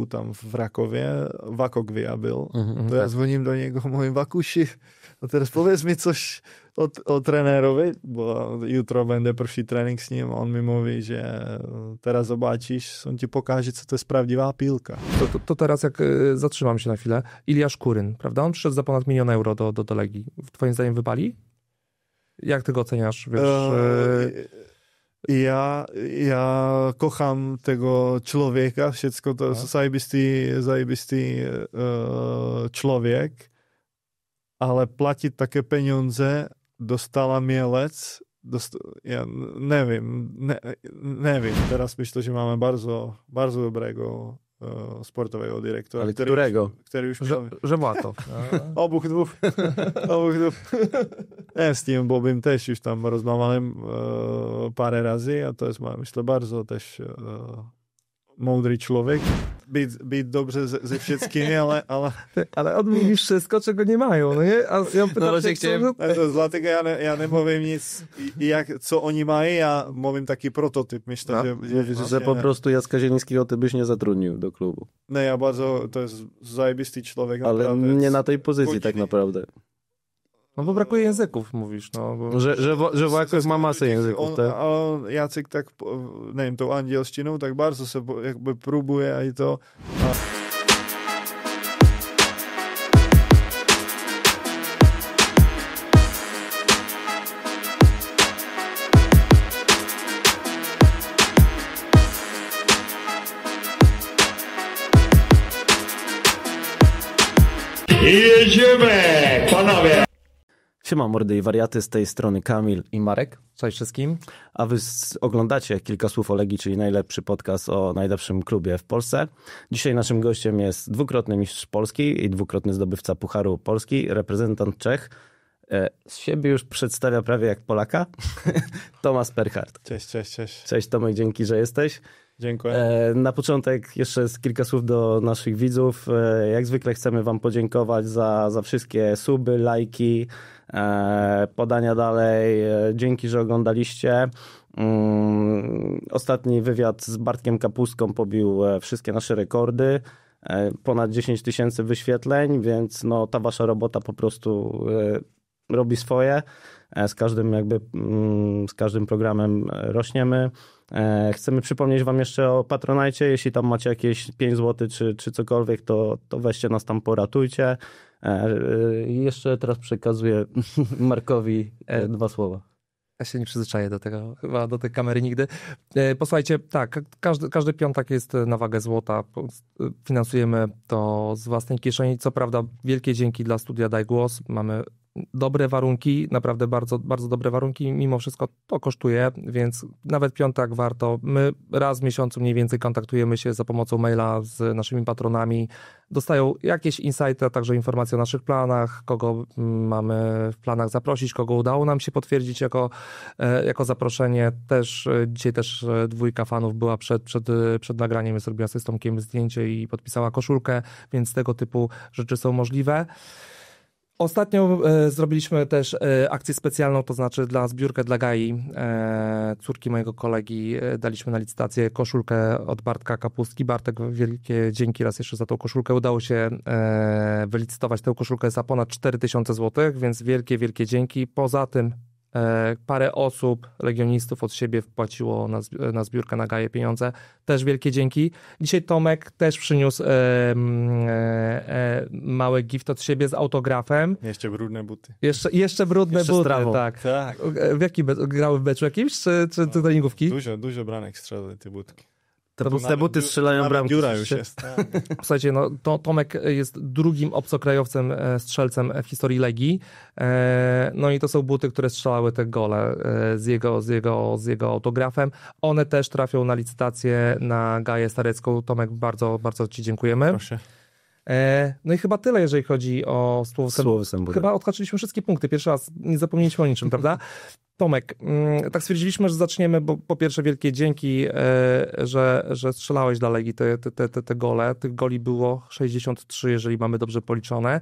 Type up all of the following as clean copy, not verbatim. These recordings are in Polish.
tam w Rakowie, Vakogvia był, to ja dzwoniłem do niego, mówię, Vakusi, no teraz powiedz mi coś o trenerowi, bo jutro będę pierwszy trening z nim, on mi mówi, że teraz zobaczysz, on ci pokaże, co to jest prawdziwa piłka. To teraz jak zatrzymam się na chwilę, Iliasz Kuryn, prawda? On przyszedł za ponad 1 000 000 euro do Legii. Twoim zdaniem wypali? Jak ty go oceniasz? Wiesz, Ja kocham tego człowieka, wszystko to jest zajebisty człowiek, ale płacić takie pieniądze dostała Mielec, ja nie wiem, teraz myślę, że mamy bardzo dobrego sportowego dyrektora. Ale którego? Który już Żemłatow. Obuch dwóch. Ja z tym Bobiem też już tam rozmawiałem parę razy, a to jest, myślę, bardzo też mądry człowiek. Być dobrze ze wszystkimi, ale on mówi wszystko, czego nie mają, no nie? A ja pytam dlatego ja nie powiem nic, co oni mają, ja mówię taki prototyp. Myślę, że po prostu Jacka Zielińskiego ty byś nie zatrudnił do klubu. No ja bardzo, to jest zajebisty człowiek. Ale naprawdę, nie na tej pozycji tak naprawdę. No bo brakuje języków, mówisz. No, bo... Że Włachów ma masę języków. Jacek tak, nie wiem, tą angielszczyną tak bardzo sobie jakby próbuje i to... Jedziemy, panowie! Siema mordy i wariaty, z tej strony Kamil i Marek. Cześć wszystkim. A wy oglądacie Kilka Słów o Legii, czyli najlepszy podcast o najlepszym klubie w Polsce. Dzisiaj naszym gościem jest dwukrotny mistrz Polski i dwukrotny zdobywca Pucharu Polski, reprezentant Czech. Z siebie już przedstawia prawie jak Polaka, Tomasz Perchart. Cześć. Cześć Tomek, dzięki, że jesteś. Dziękuję. Na początek jeszcze kilka słów do naszych widzów. Jak zwykle chcemy wam podziękować za wszystkie suby, lajki, podania dalej. Dzięki, że oglądaliście. Ostatni wywiad z Bartkiem Kapustką pobił wszystkie nasze rekordy. Ponad 10 000 wyświetleń, więc no, ta wasza robota po prostu robi swoje. Z każdym programem rośniemy. Chcemy przypomnieć wam jeszcze o Patronite. Jeśli tam macie jakieś 5 zł czy cokolwiek, to weźcie nas tam, poratujcie. Jeszcze teraz przekazuję Markowi 2 słowa. Ja się nie przyzwyczaję do tego, chyba do tej kamery nigdy. Posłuchajcie, tak, każdy piątek jest na wagę złota. Finansujemy to z własnej kieszeni. Co prawda wielkie dzięki dla studia Daj Głos. Mamy dobre warunki, naprawdę bardzo, bardzo dobre warunki. Mimo wszystko to kosztuje, więc nawet piątek warto. My raz w miesiącu mniej więcej kontaktujemy się za pomocą maila z naszymi patronami. Dostają jakieś insighty, a także informacje o naszych planach, kogo mamy w planach zaprosić, kogo udało nam się potwierdzić jako zaproszenie. Dzisiaj też 2 fanów była przed nagraniem, zrobiła sobie z Tomkiem zdjęcie i podpisała koszulkę, więc tego typu rzeczy są możliwe. Ostatnio zrobiliśmy też akcję specjalną, to znaczy zbiórkę dla Gai, córki mojego kolegi, daliśmy na licytację koszulkę od Bartka Kapustki. Bartek, wielkie dzięki raz jeszcze za tą koszulkę. Udało się wylicytować tę koszulkę za ponad 4000 zł, więc wielkie dzięki. Poza tym parę osób, legionistów od siebie wpłaciło na zbiórkę na Gaję pieniądze. Też wielkie dzięki. Dzisiaj Tomek też przyniósł mały gift od siebie z autografem. Jeszcze brudne buty. Jeszcze brudne jeszcze buty, strawą. tak. W jaki grały w beczu jakimś, czy treningówki? Dużo branek strzelały te budki. Te buty strzelają bramki. Dziura już jest. Słuchajcie, no Tomek jest drugim obcokrajowcem strzelcem w historii Legii. No i to są buty, które strzelały te gole z jego autografem. One też trafią na licytację na Gaję Starecką. Tomek, bardzo, bardzo ci dziękujemy. Proszę. No i chyba tyle, jeżeli chodzi o Słowem. Chyba odhaczyliśmy wszystkie punkty. Pierwszy raz nie zapomnieliśmy o niczym, prawda? Tomek, tak stwierdziliśmy, że zaczniemy, bo po pierwsze wielkie dzięki, że strzelałeś dla Legii te gole. Tych goli było 63, jeżeli mamy dobrze policzone.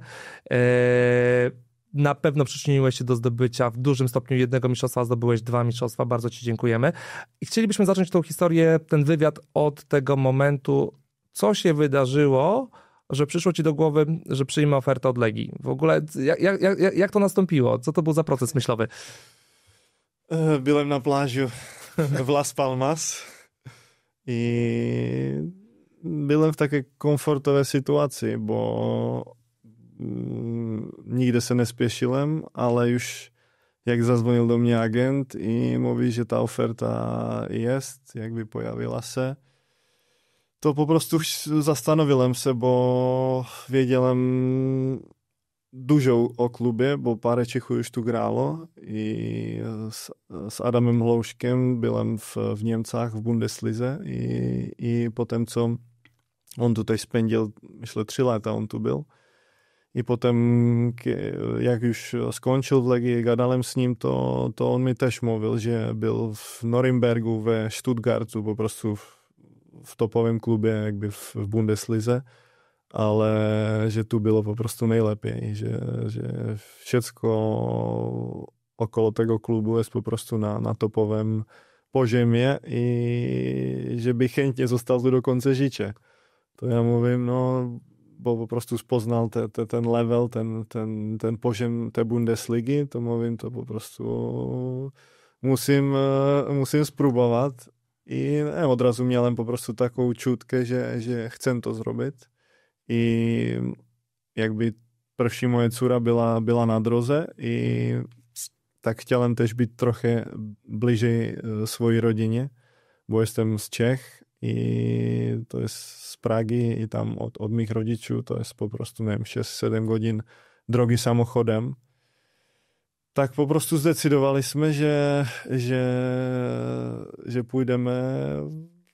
Na pewno przyczyniłeś się do zdobycia w dużym stopniu 1 mistrzostwa, zdobyłeś 2 mistrzostwa. Bardzo ci dziękujemy. I chcielibyśmy zacząć tą historię, ten wywiad od tego momentu, co się wydarzyło, że przyszło ci do głowy, że przyjmę ofertę od Legii? W ogóle jak to nastąpiło? Co to był za proces myślowy? Byłem na plaży w Las Palmas i byłem w takiej komfortowej sytuacji, bo nigdy se nespieszyłem, ale już jak zadzwonił do mnie agent i mówi, że ta oferta jest, jakby pojawiła se, to po prostu zastanowiłem se, bo wiedziałem dużo o klubie, bo parę Čechů już tu grálo i s Adamem Hlouškem byłem w Niemcach w Bundeslize i potem, co on tutaj spędził, myślę 3 lata on tu byl. I potem, jak już skončil v Legii, gadałem z ním, to on mi też mówił, že byl v Norimbergu, ve Stuttgartu, po prostu v topovém klubě, jakby v Bundeslize, ale že tu bylo po prostu nejlepěji, že všecko okolo tego klubu jest po prostu na topovém poziomie i že by chętnie został tu do konce życia. To ja mówię, no, bo po prostu spoznal ten level, ten poziom té Bundesligy, to mówię, to po prostu musím spróbować. I od razu miałem po prostu taką čutkę, že chcem to zrobić. I jakby prvší moje dcura byla na droze i tak chciałem też być trochę bliżej swojej rodzinie, bo jestem z Czech i to jest z Pragi i tam od mých rodičů to jest po prostu, nevím, 6-7 godzin drogi samochodem. Tak po prostu zdecydowaliśmy, že půjdeme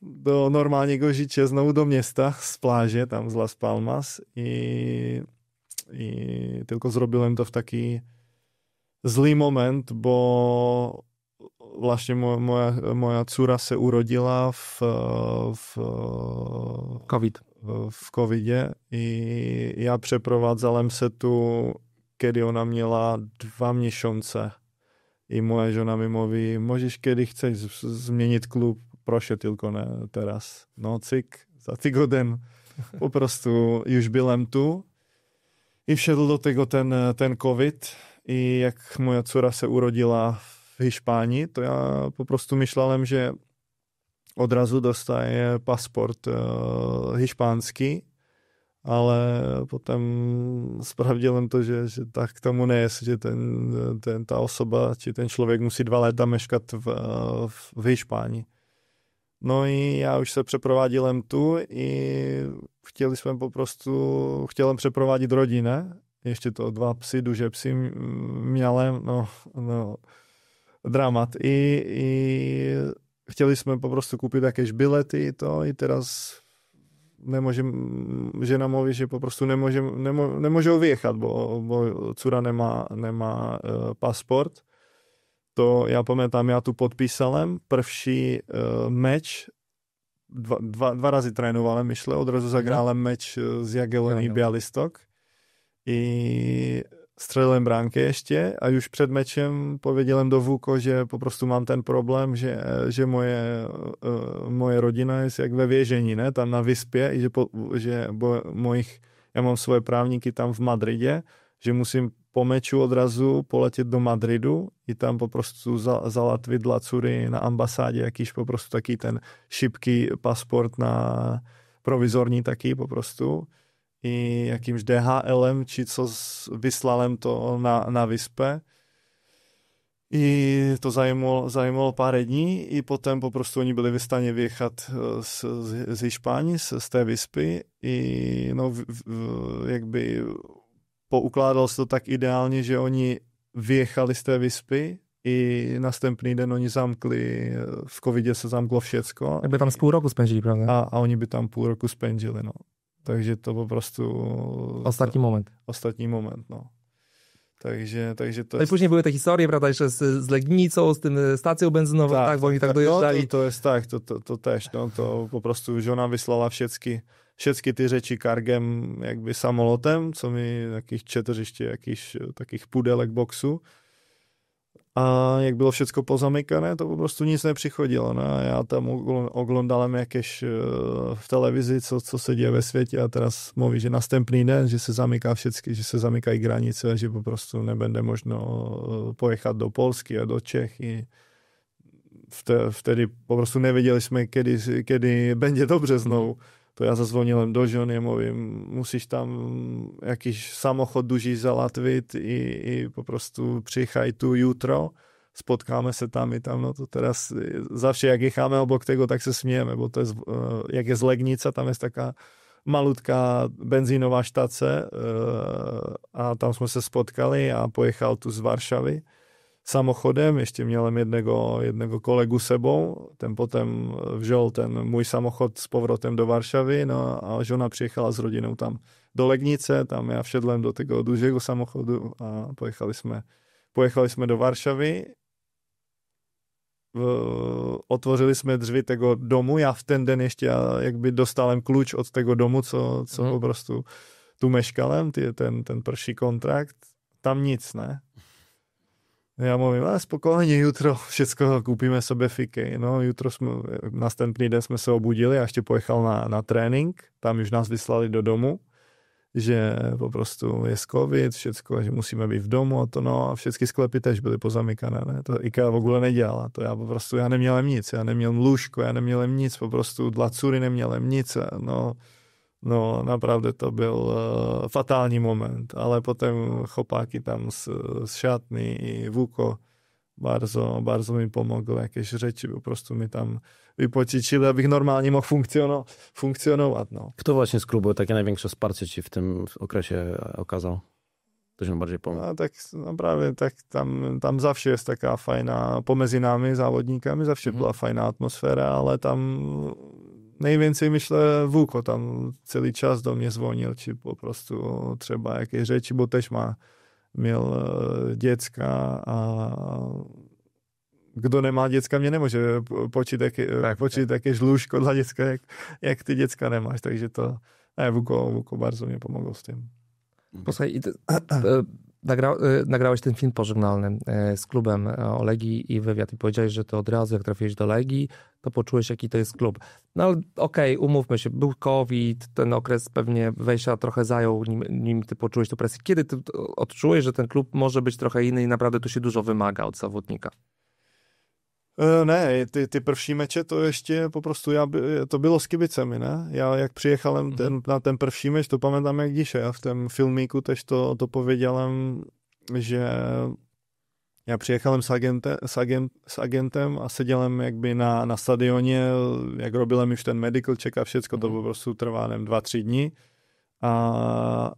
do normálního życia znovu do města z pláže, tam z Las Palmas i tylko zrobiłem to w taki zlý moment, bo vlastně moja dcura se urodila v covidě i já přeprovádzalem se tu, kedy ona měla 2 měsíce. I moje žena mi mówi, můžeš, kedy chceš změnit klub, proszę, tylko ne teraz. No cyk, za tygodem po prostu już byłem tu i wszedł do tego ten COVID i jak moja dcura se urodila v Hiszpanii, to ja po prostu myślałem, že od razu dostaje pasport hiszpański, ale potem sprawdziłem to, že tak tomu nie jest, že ta osoba, či ten člověk musí 2 lata mieszkać v Hiszpanii. No i já už se přeprovádělem tu i chtělem přeprovádět rodinę. Ještě to 2 psy, duže psy mělem, no dramat. I chtěli jsme po prostu kupiť jakéž bilety i teraz žena mówi, že po prostu nemôžou vyjechať, bo dcura nemá pasport. To ja pamätám, ja tu podpísalem prvší meč, 2 razy trénovalem, myšle, odrazu zagrálem meč z Jagiellonii Białystok i strelím bránky ještě a už před mečem povedělem do Vúko, že po prostu mám ten problém, že moje rodina je jak ve věžení, ne, tam na vyspě, i já mám svoje právníky tam v Madridě, že musím po meču odrazu poletět do Madridu i tam po prostu zalatvit dla cury na ambasádě, jakýž po prostu taký ten šipký pasport na provizorní taký po prostu. I jakýmž DHLem, či co vyslalem to na vyspe. I to zajímalo pár dní i potom po prostu oni byli v stane vyjechať z Hiszpanii, z té vyspy i no jakby poukládal se to tak ideálně, že oni vyjechali z té vyspy i następný den oni zamkli, v covidě se zamklo všecko. Jakby tam z pół roku spędzili, prawda? A oni by tam pół roku spędzili, no. Takže to po prostu... Ostatní moment, no. Takže to jest... I później były te historie, prawda, jeszcze z Legnicą, z tym stacją benzynową, tak, bo oni tak dojeżdżali. No, to jest tak, to też, no, to po prostu żona wysłała wszystkie ty rzeczy kargiem, jakby samolotem, co mi jakieś 400 jakichś takich pudelek boksu. A jak bylo všecko pozamykané, to po prostu nic nepřichodilo. No. Já tam oglądałem jakieś v televizi, co se děje ve světě a teraz mluví, že następný den, že se zamyká všetky, že se zamykají granice, že po prostu nebude možno pojechať do Polsky a do Čech. I vtedy po prostu nevěděli jsme, kedy będzie dobře znovu. To ja zazvonil do žony, mluvím, musíš tam jakýś samochod duží zalatvit i po prostu přichaj tu jutro, spotkáme se tam i tam, no to teraz zawsze jak jecháme obok tego, tak se smiejeme, bo to je, jak je z Legnica, tam jest taka malutká benzínová štace a tam jsme se spotkali a pojechal tu z Varšavy samochodem, ještě měl jednego kolegu sebou, ten potom vžel ten můj samochod s povrotem do Varšavy, no a žena přijechala s rodinou tam do Legnice, tam já všedlem do tego dużego samochodu a pojechali jsme do Varšavy, otvořili jsme drzwi tego domu, já v ten den ještě jakby dostałem kluč od tego domu, co po prostu tu meškalem, ten prvší kontrakt, tam nic, ne? Já mluvím, spokojně, jutro všecko koupíme sobě fiky. No, jutro następný den jsme se obudili a ještě pojechal na trénink, tam už nás vyslali do domu, že po prostu jest covid, všecko, že musíme být v domu a to no a všechny sklepy tež byly pozamykané, ne? To IKEA v ogóle nedělala, to já nemělem nic, já neměl lůžko, já nemělem nic, po prostu dla cúry nemělem nic, no naprawdę to byl fatální moment, ale potom chopáky tam z šatny i Vuko bardzo mi pomogl, jakieś rzeczy po prostu mi tam vypočičili, abych normálně mohl funkcjonovat. No. Kto właśnie z klubu takie największe wsparcie ci w tym okresie okazał? Ktoś najbardziej pomógł? No, tak naprawdę tak tam zawsze jest taka fajna, pomezi nami, závodníkami, zawsze była fajna atmosféra, ale tam najwięcej myślę Vuko tam celý čas do mnie dzwonił, czy po prostu trzeba jakieś rzeczy, bo też miał dziecka a kdo nemá děcka, mě nemůže počít jakieś lůžko dla děcka, jak ty děcka nemáš, takže to Vuko bardzo mnie pomogł z tym. Posłuchaj, nagrałeś ten film pożegnalny z klubem o Legii i wywiad i powiedziałeś, że to od razu jak trafiłeś do Legii, to poczułeś, jaki to jest klub. No ale okej, umówmy się, był COVID, ten okres pewnie wejścia trochę zajął, nim ty poczułeś tę presję. Kiedy ty odczułeś, że ten klub może być trochę inny i naprawdę tu się dużo wymaga od zawodnika? Ne, ty prvší meče, to ještě po prostu to bylo s kibicemi, ne? Já jak přijechalem na ten prvší meč, to pamätám jak díše. Já v tom filmíku tež to powiedziałem, že já přijechalem s agentem a sedělem jakby na stadioně, jak robilem už ten medical check a všecko, to po prostu trvá 2-3 dní a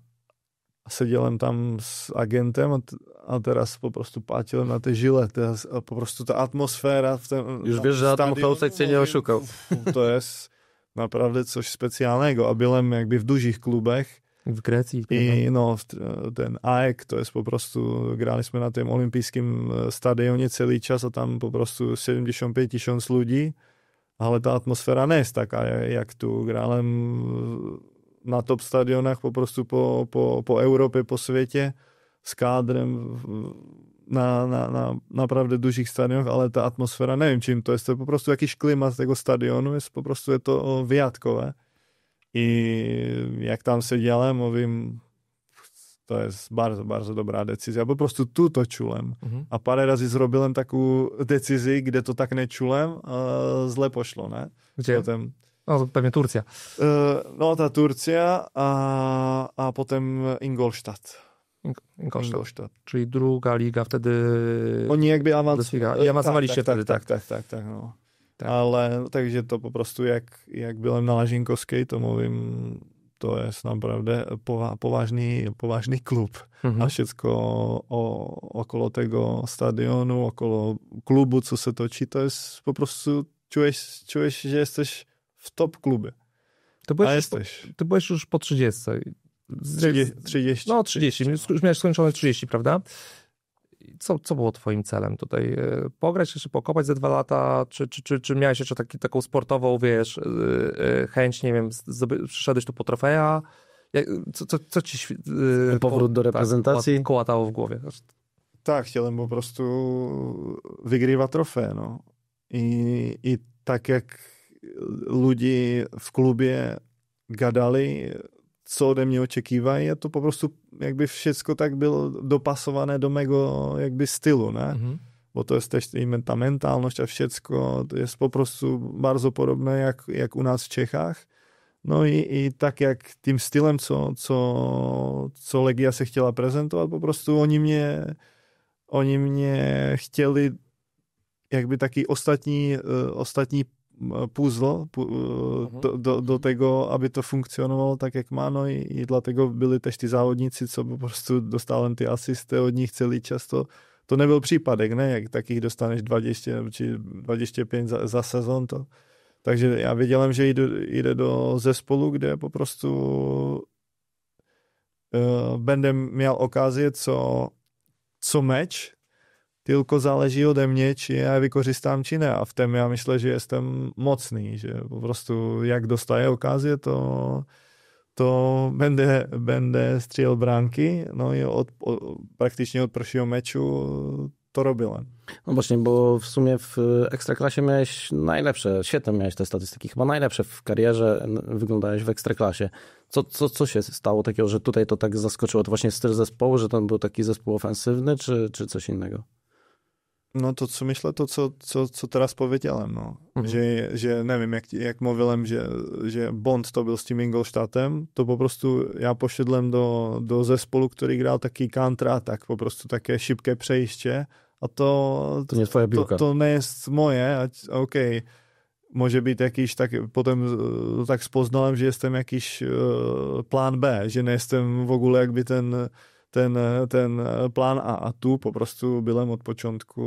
sedělem tam s agentem a teraz po prostu patrzyłem na te žile, po prostu ta atmosféra w tym już wiesz, że Adam Housek cię nie oszukał. To jest naprawdę coś specjalnego, a byłem jakby w dużych klubach w Grecji i no ten AEK to jest po prostu, graliśmy na tym olympijskim stadionie celý čas a tam po prostu 75 000 ludzi, ale ta atmosféra nie jest taka jak tu. Grałem na top stadionach po prostu po Europie, po světě s kádrem na naprawdę dużych stadionach, ale ta atmosféra, nevím čím to je po prostu jakiś klimat tego stadionu, je to vyjatkové. I jak tam sedělem, mluvím, to je bardzo dobrá decyzja. Po prostu tu to čulem. A pár razy zrobilem takovou decizi, kde to tak nečulem, zle pošlo, ne? Gdzie? Potem no, pewnie Turcja. No, ta Turcja, a potem Ingolstadt. Ingolstadt. Czyli druga liga wtedy. Oni jakby awansowali się wtedy, tak. No. Tak. Ale takže to po prostu jak byłem na Lažinkowskiej, to mówię, to jest naprawdę poważny klub. A wszystko okolo tego stadionu, okolo klubu, co se točí, to jest po prostu czujesz, że jesteś w top klubie. Ty byłeś już po 30. 30. No 30. Już miałeś skończone 30, prawda? Co było twoim celem tutaj? Pograć jeszcze, pokopać ze 2 lata? Czy miałeś jeszcze taką sportową, wiesz, chęć, nie wiem, przyszedłeś tu po trofea? Co ci powrót do reprezentacji? Kołatało w głowie? Tak, chciałem po prostu wygrywać trofé, no. I tak jak lidi v klubě gadali, co ode mě očekívají, a to po prostu jakby všecko tak bylo dopasované do mého jakby stylu, ne? Mhm. Bo to jest też i ta mentalność a všecko to jest po prostu bardzo podobné jak u nás v Čechách. No i tak jak tím stylem, co Legia se chtěla prezentovat, po prostu oni mě chtěli jakby taky ostatní puzzle do tego, aby to funkcionovalo tak, jak má. No i dlatego byli tež ty závodníci, co po prostu dostali ty asisty od nich celý čas. To nebyl případek, ne? Jak takých dostaneš 20 či 25 za sezon. Takže já vědělám, že jde do zespolu, kde po prostu będę miał okazję co meč, tylko záleží ode mě, či já vykořistám, či ne. A v tom já myslím, že jsem mocný, že po prostu jak dostaje okazję, to będę střílel bránky, no i praktycznie od prvního meczu to robiłem. No właśnie, bo w sumie w Ekstraklasie miałeś świetne miałeś te statystyki, chyba najlepsze w karierze wyglądałeś w Ekstraklasie. Co się stało takiego, że tutaj to tak zaskoczyło? To właśnie styl zespołu, że to był taki zespół ofensywny, czy coś innego? No to, co myślę, to co teraz powiedziałem, no. Že nevím, jak mluvím, že Bond to byl s tím Ingolstadtem, to po prostu já pošedlem do zespolu, který hrál taký counter-attack, po prostu také šibké przejście, a to nie twoja piłka. To nie jest moje, okej. Może być jakiś tak, potem tak spoznałem, że jestem jakiś plan B, że nie jestem w ogóle jakby ten plán A tu po prostu byłem od początku,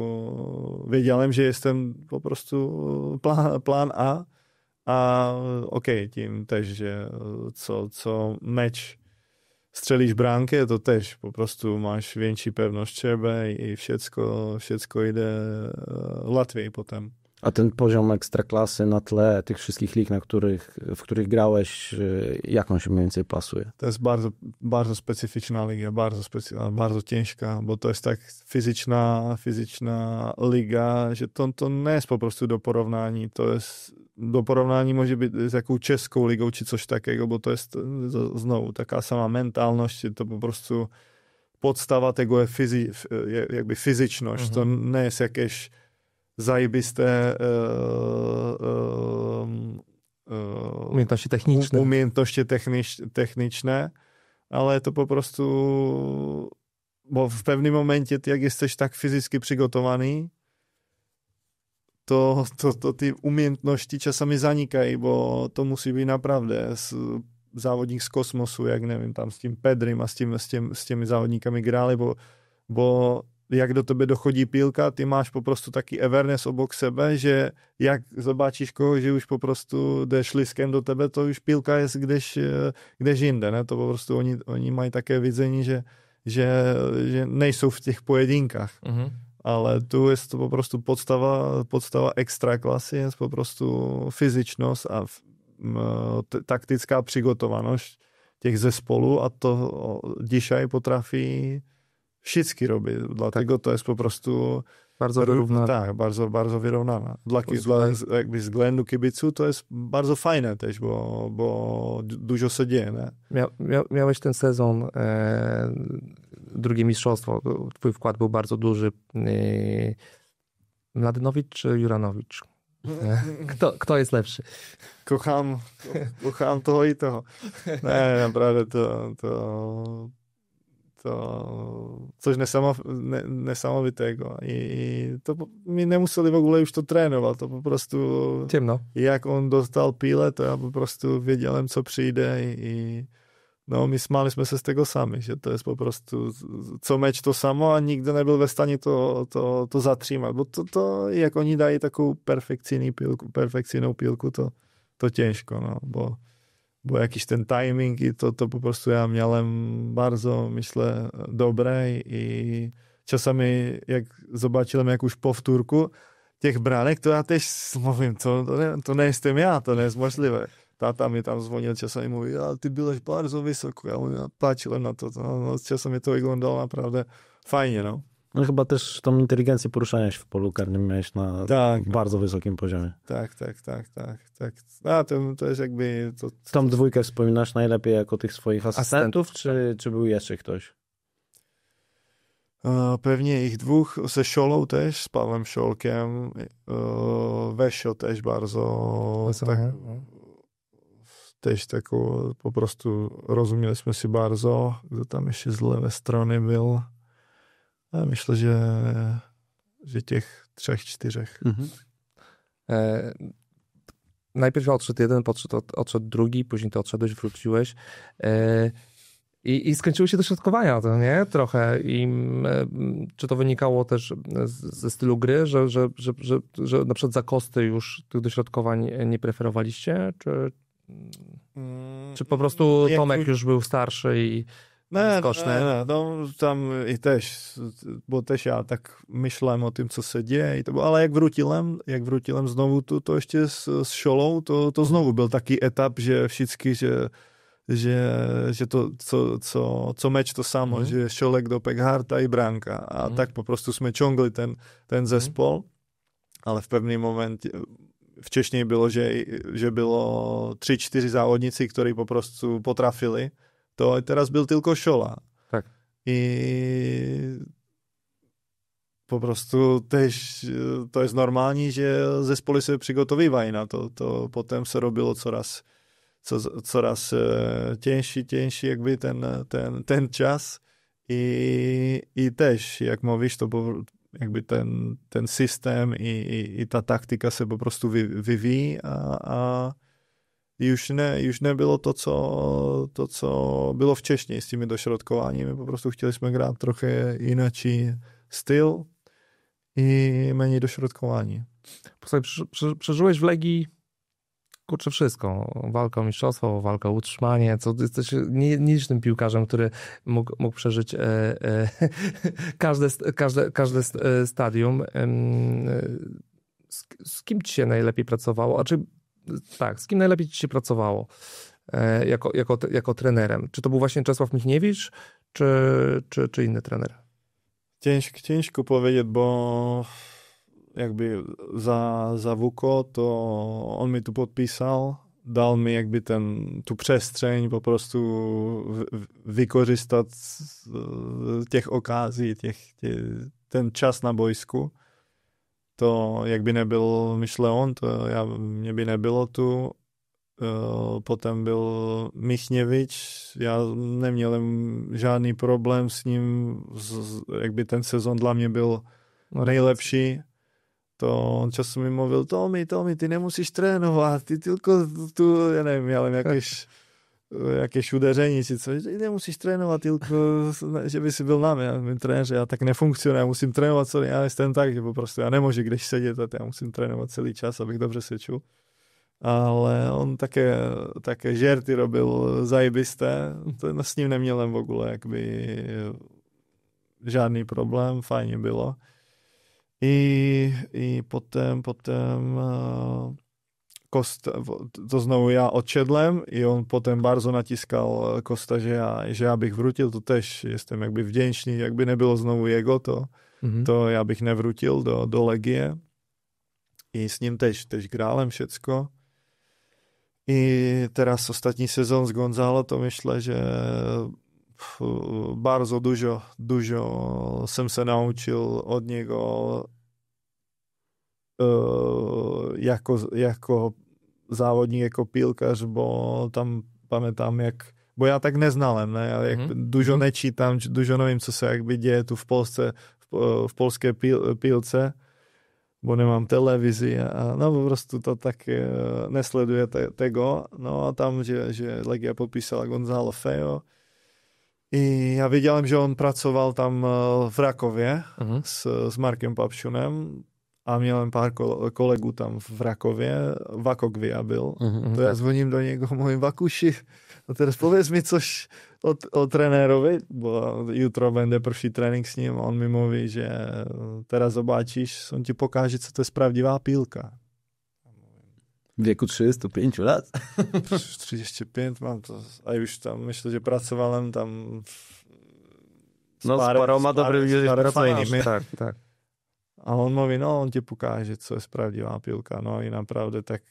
wiedziałem, że jestem po prostu plán a okej, tím też, že co mecz strzelisz bramkę, to też po prostu masz większą pewność siebie i wszystko idzie łatwiej potem. A ten poziom Ekstraklasy na tle tych wszystkich lig, w których grałeś, jak on się mniej więcej plasuje? To jest bardzo, bardzo specyficzna liga, bardzo ciężka, bo to jest tak fizyczna liga, że to nie jest po prostu do porównania. To jest do porównania może być z jaką czeską ligą czy coś takiego, bo to jest znowu taka sama mentalność, to po prostu podstawa tego jest jakby fizyczność. To nie jest jakieś zajebiste umiejętności techniczne, ale to po prostu, bo w pewnym momencie, jak jesteś tak fizycznie przygotowany, to ty umiejętności czasami zanikają, bo to musi być naprawdę zawodnik z kosmosu, jak nie wiem, tam z tym Pedrym a z tymi zawodnikami grali, bo jak do tebe dochodí pílka, ty máš po prostu taki awareness obok sebe, že jak zobačíš koho, že už po prostu jde šliskem do tebe, to už pílka je kdež jinde, ne? To po prostu oni mají také vidění, že nejsou v těch pojedynkách. Ale tu jest to po prostu podstawa ekstraklasy, jest po prostu fizyczność a taktyczna przygotowaność tych zespołów, a to dzisiaj potrafi wszystkie robi, dlatego to jest po prostu bardzo wyrównane. Tak, bardzo, bardzo wyrównane. Jakby względu kibiców to jest bardzo fajne też, bo dużo się dzieje. Nie? Miałeś ten sezon, drugie mistrzostwo, twój wkład był bardzo duży. Mladenovic czy Juranowicz? Kto jest lepszy? Kocham toho i toho. Nie, naprawdę to coś niesamowitego i to mi nie musieli w ogóle już to trenować, to po prostu ciemno. Jak on dostal píle, to ja po prostu wiedziałem, co przyjdzie i no my smáliśmy się z tego sami, że to jest po prostu co mecz to samo, a nigdy nie był w stanie to zatrzymać, bo to jak oni dają taką perfekcyjną piłkę, to ciężko, no, bo jakiś ten timing i to po prostu ja miałem bardzo, myślę, dobre i czasami jak zobaczyłem jakąś powtórkę tych branek, to ja też mówię, to nie jestem ja, to nie jest możliwe. Tata mi tam dzwonił czasami i mówi, ale ty byłeś bardzo wysoko. Ja patrzyłem na to, no, czasami to wyglądało naprawdę fajnie, no. No chyba też tą inteligencję poruszania się w polu karnym miałeś na bardzo wysokim poziomie. Tak. A to jest jakby... Tą dwójkę wspominasz najlepiej jako tych swoich asystentów, czy był jeszcze ktoś? Pewnie ich dwóch, se Siolą też, z Pawłem Siolkiem, Wesio też bardzo, też taką, po prostu rozumieliśmy się bardzo, kto tam jeszcze z lewej strony był. A myślę, że tych 3-4. Najpierw odszedł jeden, odszedł drugi, później ty odszedłeś, wróciłeś. I skończyły się dośrodkowania, to nie? Trochę. Czy to wynikało też ze stylu gry, że na przykład za Kosty już tych dośrodkowań nie preferowaliście? Czy po prostu Tomek już był starszy i skoczny? No, tam i też, bo też ja tak myślałem o tym, co się dzieje, ale jak wróciłem znowu to jeszcze z Siolą, to znowu był taki etap, że wszyscy, że to co mecz to samo, że Siolek do Pegharta i bramka, a tak po prostu jsme ciągli ten zespół, ale w pewnym momencie wcześniej było, że było 3-4 zawodnicy, którzy po prostu potrafili, to teraz był tylko Siola. Tak. I po prostu też to jest normalnie, że zespoły się przygotowywają na to. To potem się robiło coraz cięższy jakby ten czas i też, jak mówisz, to jakby ten system i ta taktyka się po prostu wyvíjí a już nie było to, co było wcześniej z tymi dośrodkowaniami. Po prostu chcieliśmy grać trochę inaczej styl i mniej dośrodkowani. Przeżyłeś w Legii wszystko. Walka o mistrzostwo, walka o utrzymanie. Jesteś nielicznym piłkarzem, który mógł przeżyć każde stadium. Z kim ci się najlepiej pracowało? Z kim najlepiej ci się pracowało jako trenerem? Czy to był właśnie Czesław Michniewicz, czy inny trener? Ciężko powiedzieć, bo jakby za Wuko, to on mi tu podpisał, dał mi jakby tu przestrzeń po prostu wykorzystać tych okazji, ten czas na boisku. To jakby nie był, myślę on, to mnie by nie było tu. Potem byl Michniewicz, já neměl žádný problém s ním, jakby ten sezon dla mě byl nejlepší. To on často mi mluvil, Tomi, ty nemusíš trénovat, ty tylko tu, já nevím, já jakieś uderzenie czy coś, nie musisz trenować, tylko żeby si byl na mnie, trenerze, ja tak nefunkcionuję, ja musím trénovat, ja jestem tak, že po prostu ja nemôžem kdeś sedět, ja musím trénovat celý čas, abych dobře se čul. Ale on také žerty robil zajebisté, to s ním neměl v ogóle jakby žádný problém, fajně bylo. I potom Kosta, to znovu já odšedlem i on potom bardzo natískal Kosta, že já bych vrutil, to tež jestem jakby vděčný, jakby nebylo znovu jego, to já bych nevrutil do Legie. I s ním tež grálem všecko. I teraz ostatní sezon z Gonzalo, to myślę, že bardzo dużo jsem se naučil od něgo jako závodník, jako pilkař, bo tam pamätám, bo já tak neznalem, ne? Já dużo nečítám, dużo nevím, co se jakby děje tu v Polsce, v polské pilce, bo nemám televizi a no po prostu to tak nesleduje tego. No a tam, že Legia podpísala Gonzalo Fejo i já viděl, že on pracoval tam v Rakově s Markem Papšunem a měl pár kolegů tam v Rakově, Vako Gvia byl. To já zvoním do něho, mluvím, Vakuši, no teraz povedz mi coś o trenérovi, bo jutro bude prvší trénink s ním, on mi mluví, že teraz zobačíš, on ti pokáže, co to je pravdivá pílka. W wieku 35 lat? 35 mám to, a už tam, myślę, že pracovałem tam No z paroma dobrymi fajnymi. Tak. A on mówi, no on ti pokaże, co jest prawdziwa piłka. No i naprawdę tak...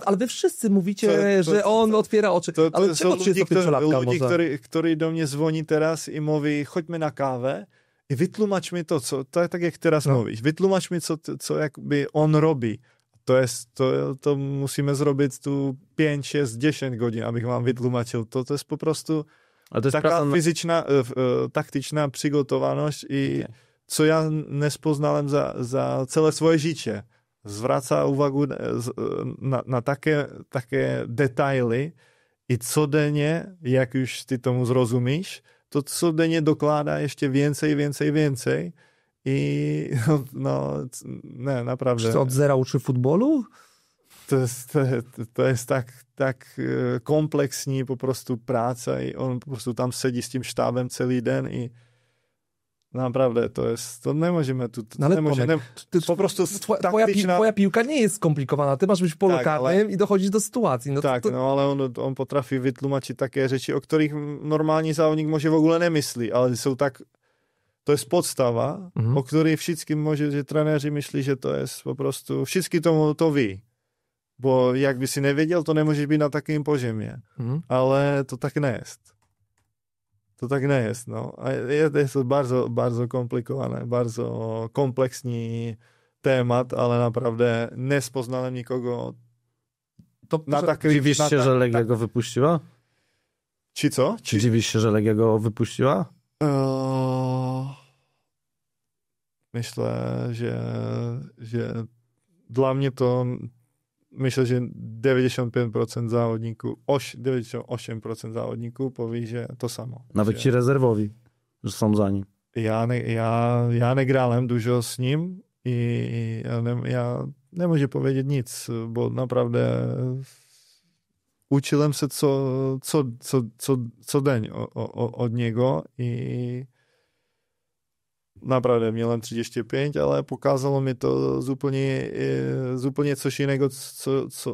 Ale wy wszyscy mówicie, że on otwiera oczy. Ale czego 35-latka ludzi, który do mnie dzwoni teraz i mówi, chodźmy na kawę i wytłumacz mi to, tak jak teraz mówisz. Wytłumacz mi, co jakby on robi. To musimy zrobić tu 5, 6, 10 godzin, abych wam wytłumaczył. To jest po prostu taka fizyczna, taktyczna przygotowaność i co ja nie poznałem za całe swoje życie. Zwraca uwagę na takie detale i codziennie, jak już ty tomu zrozumiesz, to codziennie dokłada jeszcze więcej i nie, naprawdę. Czy to od zera uczy futbolu? To jest tak kompleksnie po prostu praca i on po prostu tam siedzi z tym sztabem cały dzień i naprawdę to nie możemy tu... po prostu twoja piłka nie jest skomplikowana. Ty masz być w polu karnym i dochodzić do sytuacji. Ale on potrafi wytłumaczyć takie rzeczy, o których normalnie zawodnik może w ogóle nie myśli, ale są tak... To jest podstawa, o której wszystkim może trenerzy myśli, że to jest po prostu... Wszyscy to wie. Bo jakby si nie wiedział, to nie może być na takim poziomie. Ale to tak nie jest. To tak nie jest, no. Jest to bardzo, bardzo komplikowane, bardzo kompleksny temat, ale naprawdę nie poznałem nikogo na takiej... Dziwisz się, że Legia go wypuściła? Ci co? Dziwisz się, że Legia go wypuściła? Myślę, że dla mnie to myślę, że 95% zawodników, 98% zawodników powie, że to samo. Nawet ci rezerwowi, że są za nim. Ja nie grałem dużo z nim i ja nie mogę powiedzieć nic, bo naprawdę uczyłem się co dzień od niego i naprawdę miałem 35, ale pokazało mi to zupełnie coś innego,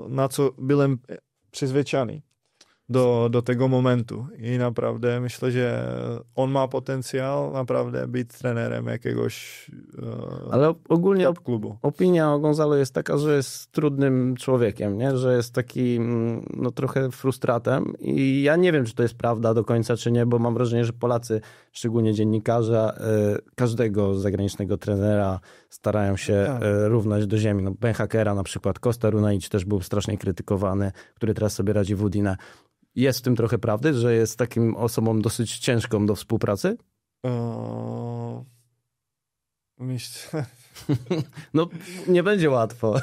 na co byłem przyzwyczajony do tego momentu. I naprawdę myślę, że on ma potencjał naprawdę być trenerem jakiegoś ale ogólnie klubu. Opinia o Gonzalo jest taka, że jest trudnym człowiekiem, nie? Że jest taki trochę frustratem i ja nie wiem, czy to jest prawda do końca, czy nie, bo mam wrażenie, że Polacy, szczególnie dziennikarze, każdego zagranicznego trenera starają się równać do ziemi. No, Ben Hakera na przykład, Kosta Runaić też był strasznie krytykowany, który teraz sobie radzi w Udine. Jest w tym trochę prawdy, że jest takim osobą dosyć ciężką do współpracy? Myślę... No, nie będzie łatwo.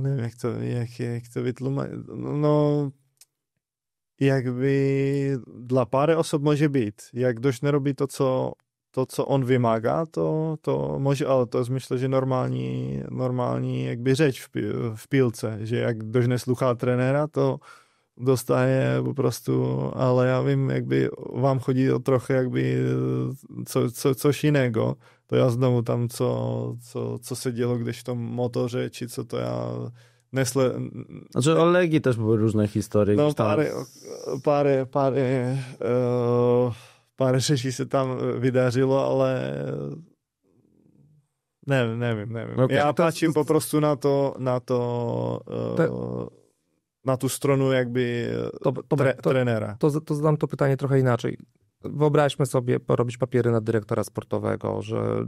Nie wiem, jak to wytłumaczyć. No, jakby dla parę osób może być. Jak ktoś nie robi to, co on wymaga, to może, ale to jest myślę, że normalnie jakby rzecz w piłce, że jak ktoś nie słucha trenera, to dostaje po prostu, ale ja wiem, jakby wam chodzi o trochę jakby coś innego, to ja znowu tam co się działo gdzieś w tym motorze, czy co to ja Znaczy o Legii też były różne historie. No parę rzeczy się tam wydarzyło, ale nie wiem. Okay. Ja patrzę po prostu na tą stronę jakby trenera. To zadam to pytanie trochę inaczej. Wyobraźmy sobie porobić papiery na dyrektora sportowego, że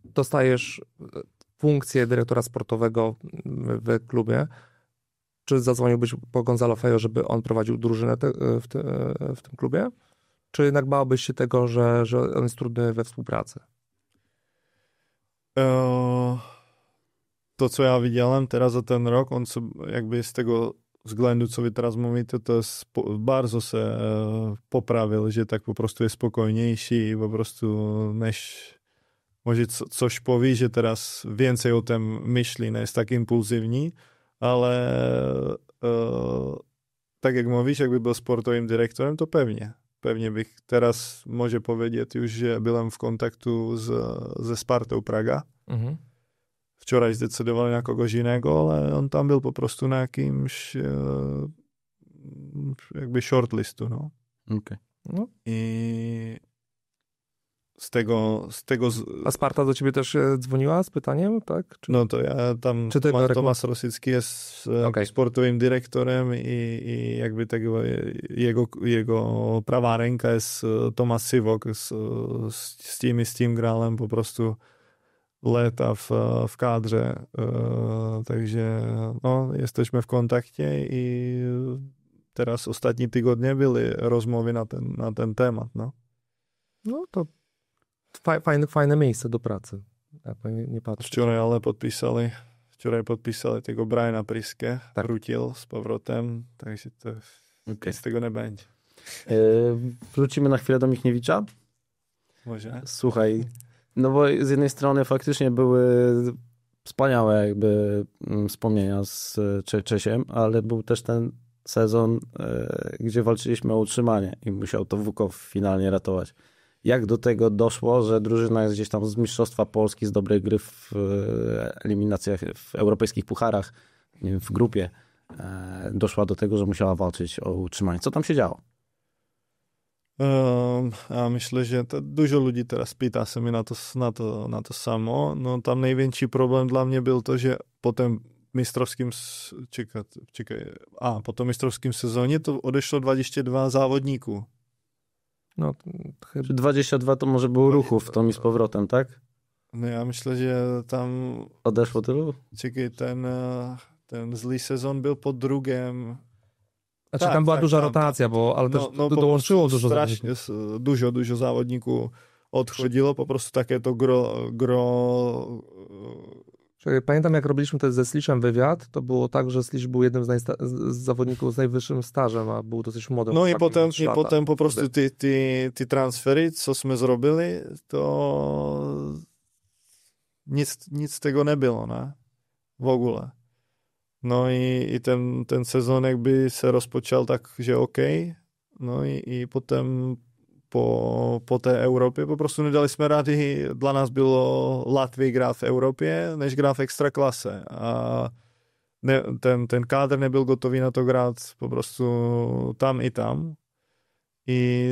dostajesz funkcję dyrektora sportowego w klubie. Czy zadzwoniłbyś po Gonzalo Fejo, żeby on prowadził drużynę w tym klubie? Czy jednak bałbyś się tego, że on jest trudny we współpracy? To, co ja widziałem teraz za ten rok, on jakby z tego względu, co wy teraz mówicie, to jest bardzo się poprawił, że tak po prostu jest spokojniejszy i po prostu może coś powie, że teraz więcej o tym myśli, nie jest tak impulsywny, ale tak jak mówisz, jakby był sportowym dyrektorem, to pewnie bych teraz może powiedzieć już, że byłem w kontaktu ze Spartą Praga. wczoraj zdecydowali na kogoś innego, ale on tam byl po prostu na jakimś jakby shortlistu, no. Okay. No. I z tego A Sparta do ciebie też dzwoniła z pytaniem, tak? Czy... No to ja tam, Czy Tomasz Rosicki jest sportovým direktorem i jakby tego jego pravá ręka jest Tomáš Sivok s tím grálem po prostu leta w kadrze, takže no, jesteśmy w kontakcie i teraz ostatní tygodnie byly rozmowy na ten temat, no. No to fajne miejsce do pracy. Ja nie patrzę. Včeraj podpísali tego Briana Priske, tak. Wrócił z powrotem, takže to z tego nie będzie. Wrócimy na chwilę do Michniewicza. Może? Słuchaj, no bo z jednej strony faktycznie były wspaniałe jakby wspomnienia z Czesiem, ale był też ten sezon, gdzie walczyliśmy o utrzymanie i musiał to Łukow finalnie ratować. Jak do tego doszło, że drużyna jest gdzieś tam z Mistrzostwa Polski, z dobrej gry w eliminacjach, w europejskich pucharach, nie wiem, w grupie, doszła do tego, że musiała walczyć o utrzymanie. Co tam się działo? Ja myślę, że dużo ludzi teraz pyta się mnie na to samo. No tam największy problem dla mnie był to, że potem po tym mistrzowskim sezonie to odeszło 22 zawodników. No, chyba 22 to może był Ruchów, to mi z powrotem, tak? No ja myślę, że tam odeszło tylu? Czekaj, ten zły sezon był po drugim. Znaczy tam była duża rotacja, ale też dołączyło dużo strasznie, dużo zawodników odchodziło, po prostu takie to gro. Pamiętam, jak robiliśmy też ze Sliszem wywiad, to było tak, że Slisz był jednym z zawodników z najwyższym stażem, a był dosyć młodym. No i potem po prostu te transfery, cośmy zrobili, to nic z tego nie było, ne? W ogóle. No i ten sezon jakby se rozpoczął tak, że okej. No i potem po té Europě po prostu nedali jsme rady. Dla nás bylo Latvii grát v Evropě, než grát v extraklase. A ten kádr nebyl gotový na to grát po prostu tam i tam. I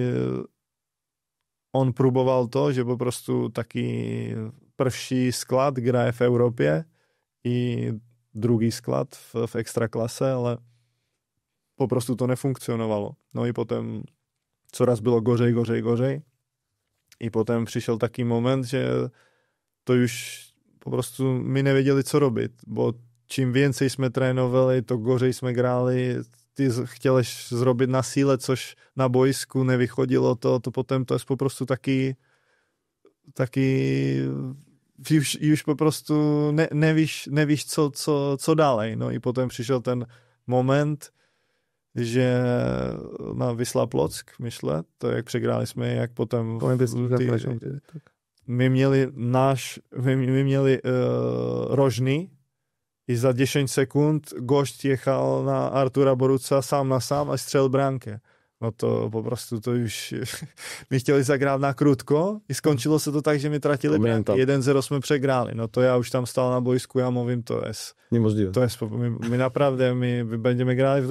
on próboval to, že po prostu taký prvší sklad hraje v Evropě i druhý sklad v extraklase, ale po prostu to nefunkcionovalo. No i potom coraz bylo gorzej. I potem přišel taký moment, že to už po prostu my nevěděli, co robit, bo čím więcej jsme trénovali, to gorzej jsme hráli, ty chtěleš zrobit na síle, což na bojsku nevychodilo, to potom to je po prostu taký už po prostu nevíš co dalej. No i potom přišel ten moment, že na Wisla Plock, myślę, to jak przegrali jsme, jak potem my měli rožný i za 10 sekund gość jechal na Artura Boruca sám na sám a střelil bránkę. No to po prostu to już my chtěli zagrát na krutko i skončilo se to tak, že my tratili bránky. 1-0 jsme přegráli. No to já už tam stál na bojsku a mluvím, to jest niemożliwe. To jest, my naprawdę my będziemy grali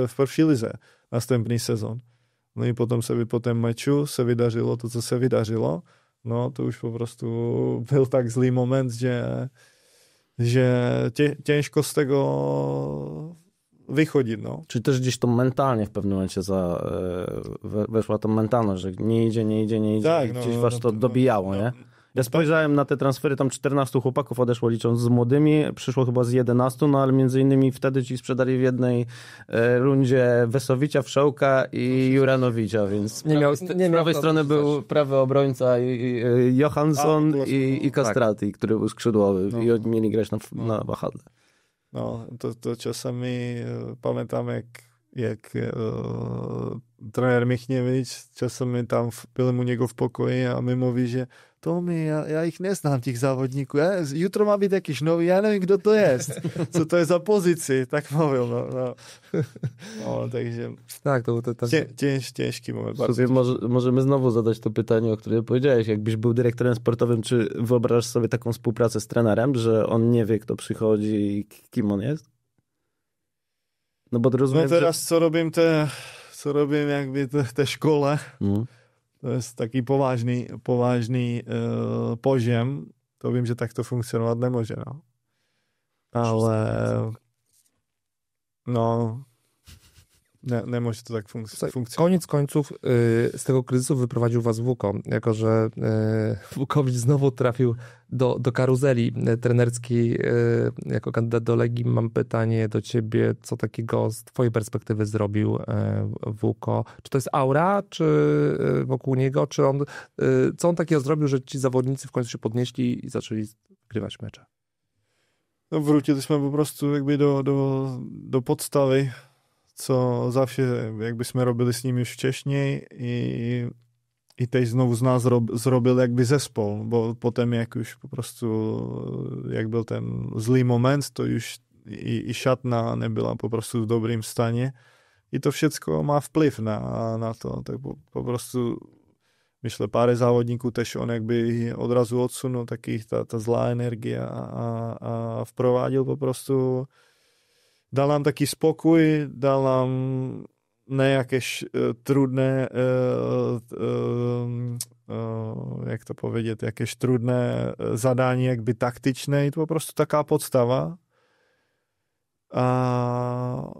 w první lize następný sezon. No i potom po tom meču se vydařilo to, co se vydařilo. No to už po prostu byl tak zlý moment, že ciężko z tego wychodzić, no. Czy też gdzieś to mentalnie w pewnym momencie weszła ta mentalność, że nie idzie tak, gdzieś was to dobijało, nie? Ja spojrzałem na te transfery, tam 14 chłopaków odeszło licząc z młodymi, przyszło chyba z 11, no ale między innymi wtedy ci sprzedali w jednej rundzie Wesowicia, Wszołka i Juranowicza, więc z prawej strony był prawy obrońca Johansson i Castrati, który był skrzydłowy i oni mieli grać na wahadle. No, to czasami pamiętam, jak trenér Michněvič, časem my tam byli u něho v pokoji a mi mluví, že Tomi, já jich neznám, těch závodníků. Jutro má být jakýž nový, já nevím, kdo to je. Co to je za pozici, tak mluvil. No, takže tak, to těžký moment. Sobie możemy znowu zadać to pytanie, o którym powiedziałeś. Jakbyś był dyrektorem sportowym, czy wyobrażasz sobie taką współpracę z trenerem, że on nie wie, kto przychodzi i kim on jest? No bo rozumiem, no teraz, co robím jakby té škole, to je taký povážný požem, to vím, že tak to funkcionovat nemůže, no. Ale no nemůže to tak funkcjonować. Koniec końców z tego kryzysu wyprowadził was Wuko, jako że Wukowicz znowu trafił do karuzeli trenerskiej jako kandydat do Legii. Mam pytanie do ciebie, co takiego z twojej perspektywy zrobił Wuko? Czy to jest aura, czy wokół niego, czy co on takiego zrobił, że ci zawodnicy w końcu się podnieśli i zaczęli grywać mecze? No, wrócili jsme po prostu jakby do podstavy, co zawsze jakby jsme robili s nimi už včešněji i teď znovu z nás zrobil jakby zespol, bo potem jak už po prostu, jak byl ten zlý moment, to už i šatna nebyla po prostu v dobrým staně. I to všecko má vplyv na to, tak po prostu myślę, pár závodníků tež on jakby odrazu odsunul, taky ta zlá energie a vprovádil po prostu, dal nám taký spokoj, dal nám nejaké trudné, jak to powiedzieć, jakieś trudné zadání, jakby taktičné, je to po prostu taká podstava. A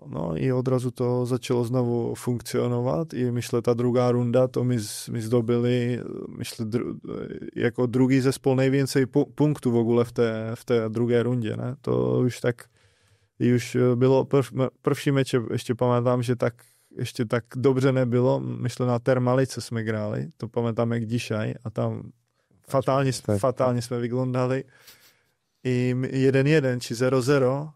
no i odrazu to začalo znovu funkcionovat. I myšle ta druhá runda, to my zdobili, myšle jako druhý zespol nejvícej punktů v ogóle v té druhé rundě. Ne? To už tak bylo prvší meče, ještě pamatám, že ještě tak dobře nebylo. Myšle na Termalice jsme hráli, to pamatám jak dzisiaj a tam fatálně jsme vyglądali. I 1-1 či 0-0,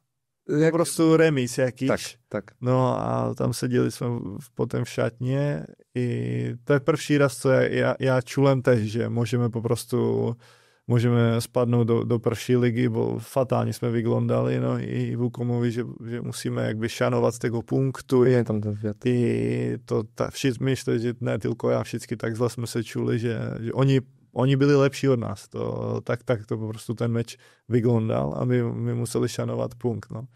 po prostu remis jakiś. Tak. No a tam seděli jsme potom v šatně i to je prvší raz, co já čulem tež, že můžeme spadnout do prvší ligy, bo fatálně jsme vyglądali, no i Vuko mluví, že musíme jakby šanovat z tego punktu. Je tam ten vět. I to všichni myslí, že ne tylko já, všichni tak zle jsme se čuli, že oni byli lepší od nás. Tak to po prostu ten meč vyglądal a my museli šanovat punkt, no.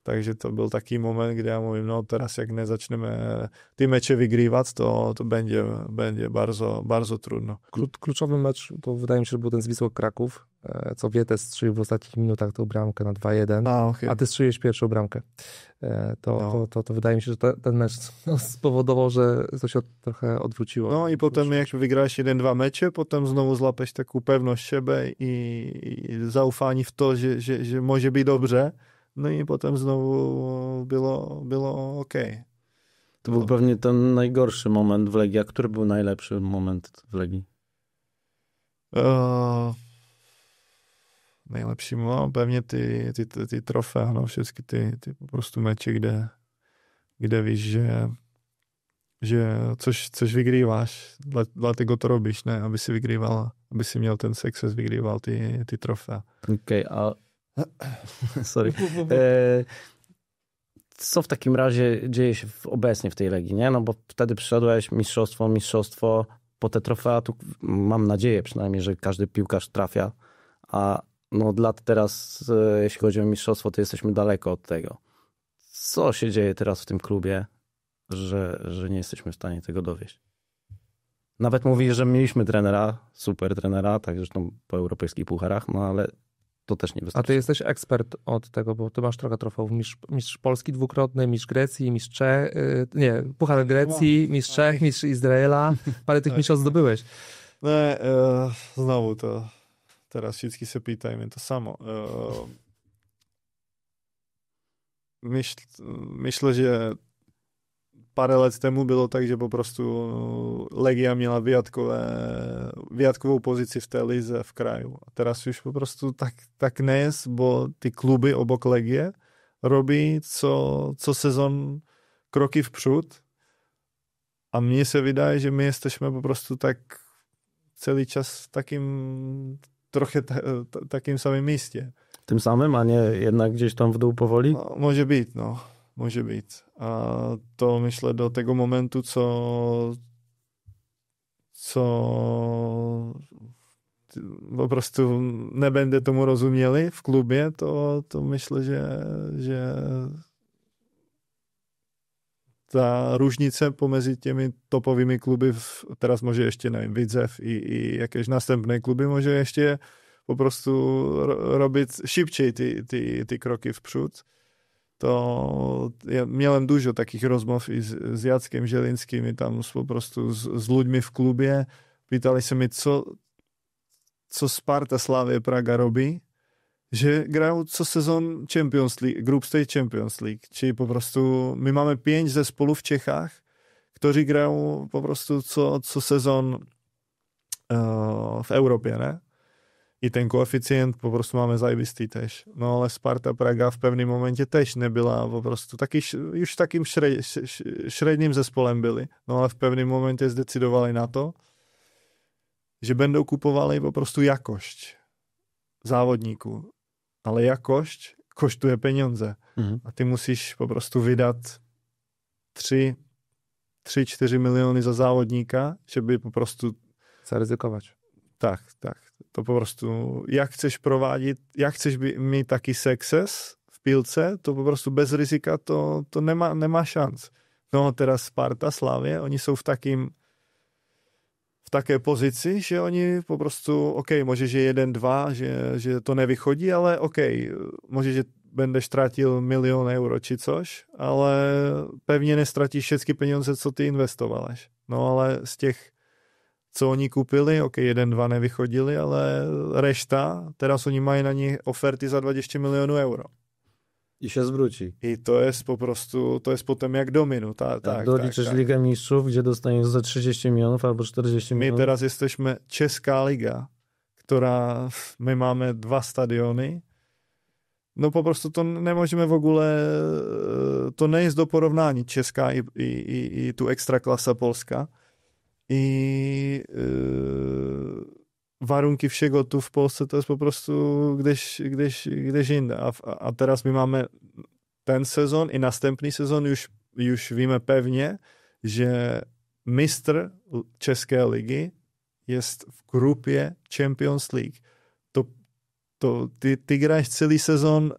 Takže to byl taký moment, kde já mluvím, no teraz jak nezačneme ty mecze wygrywać, to będzie bardzo trudno. Kluczowy mecz, to wydaje mi się, że był ten z Wisłą Kraków, co Wietes strzelił w ostatnich minutach tą bramkę na 2-1, okay. A ty strzeliłeś pierwszą bramkę. To wydaje mi się, że ten mecz spowodował, że to się trochę odwróciło. No i potem jak wygrałeś 1-2 mecze, potem znowu złapać taką pewność siebie i zaufanie w to, że może być dobrze. No i potem znowu było okej. To był pewnie ten najgorszy moment w Legii. A który był najlepszy moment w Legii? Najlepší moment, pewnie ty trofea, no wszystkie ty po prostu mecze, kde víš, že coś wygrywasz, dlatego to robisz, ne? Aby si wygrywal, aby si miał ten sukces, wygrywal ty trofea. Okej, a sorry. Co w takim razie dzieje się obecnie w tej Legii, nie? No bo wtedy przyszedłeś mistrzostwo, po te trofea, tu mam nadzieję przynajmniej, że każdy piłkarz trafia, a no od lat teraz, jeśli chodzi o mistrzostwo, to jesteśmy daleko od tego. Co się dzieje teraz w tym klubie, że nie jesteśmy w stanie tego dowieść? Nawet mówi, że mieliśmy trenera, super trenera, tak zresztą po europejskich pucharach, no ale to też nie wystarczy. A ty jesteś ekspert od tego, bo ty masz trochę trofeów. Mistrz Polski dwukrotny, mistrz Grecji, mistrz Czech, Puchar Grecji, mistrz Czech, mistrz Izraela. Parę tych mistrzostw zdobyłeś. Ne, znowu to teraz wszyscy się pytajmy to samo. Myślę, že pár let temu bylo tak, že po prostu Legia měla vyjatkovou pozici v té lize v kraju. A teraz už po prostu tak nejest, bo ty kluby obok Legie robí co sezon kroky vpřed a mně se vydaje, že my jesteśmy po prostu tak celý čas v takým samým místě. Tym samym, a nie jednak gdzieś tam w dół powoli? No, może być. A to myślę do tego momentu, co po prostu nie będę tomu rozumieli w klubie, to myślę, że ta różnica pomiędzy tymi topowymi kluby, teraz może jeszcze, nevím, Widzew i jakieś następne kluby, może jeszcze po prostu robić szybciej ty kroki wprzód. To ja miałem dużo takich rozmów i z Jackiem Zielińskim i tam po prostu z ludźmi w klubie. Pytali się mnie, co Sparta, Slavia, Praga robi, że grają co sezon Champions League, Group Stage Champions League, czyli po prostu my mamy 5 zespołów w Czechach, którzy grają po prostu co sezon w Europie, ne? I ten koeficient po prostu máme zajistý tež. No ale Sparta Praga v pevném momentě tež nebyla po prostu už takým šredním zespolem byli. No ale v pevném momentě zdecydovali na to, že budou kupovali po prostu jakość závodníků. Ale jakość koštuje peníze. A ty musíš po prostu vydat 3-4 miliony za závodníka, żeby po prostu zaryzykować. Tak. To po prostu, jak chceš provádět, jak chceš mít taký success v pilce, to po prostu bez rizika to nemá šanc. No teraz Sparta, Slavia, oni jsou v také pozici, že oni po prostu, może, že 1-2, že to nevychodí, ale może, že będziesz tratil 1 000 000 euro či coś, ale pewnie nestratíš všetky peníze, co ty investovałeś. No ale z těch co oni kupili, 1-2 nevychodili, ale reszta, teraz oni mají na nich oferty za 20 milionů euro. I się zwróci. I to jest po prostu, to jest potem jak domino. Tak, doliczysz Ligę Mistrzów, gdzie dostaniesz za 30 milionów albo 40 milionów. My teraz jesteśmy Česká liga, która, my mamy 2 stadiony. No po prostu to nemôžeme v ogóle, to nie jest do porovnání Česká i tu ekstraklasa Polska. I warunki všego tu w Polsce to jest po prostu gdzieś inne. A teraz my mamy ten sezon i następny sezon już wiemy pewnie, że mistr České ligy jest w grupie Champions League. To ty grasz celý sezon,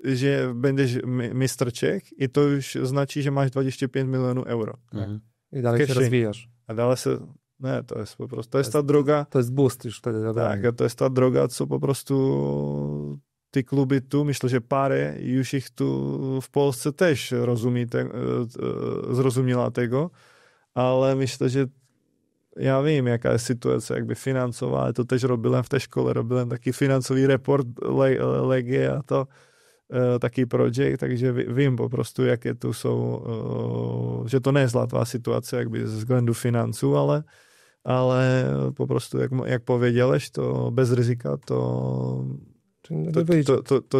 že będziesz mistr Czech i to już znaczy, że masz 25 milionów euro. Mhm. I dalej się rozwijasz. A dalej się... Nie, to jest po prostu... To jest ta droga... To jest boost już wtedy. Tak, a to jest ta droga, co po prostu ty kluby tu, myślę, że parę już ich tu w Polsce też zrozumiała tego, ale myślę, że ja wiem, jaka jest sytuacja jakby finansowa, ale to też robiłem w tej szkole, robiłem taki finansowy report Legie a to taký projekt, takže vím po prostu, jaké tu jsou, že to nie jest łatwa sytuacja jakby ze względu finansů, ale po prostu, jak powiedziałeś, to bez ryzyka to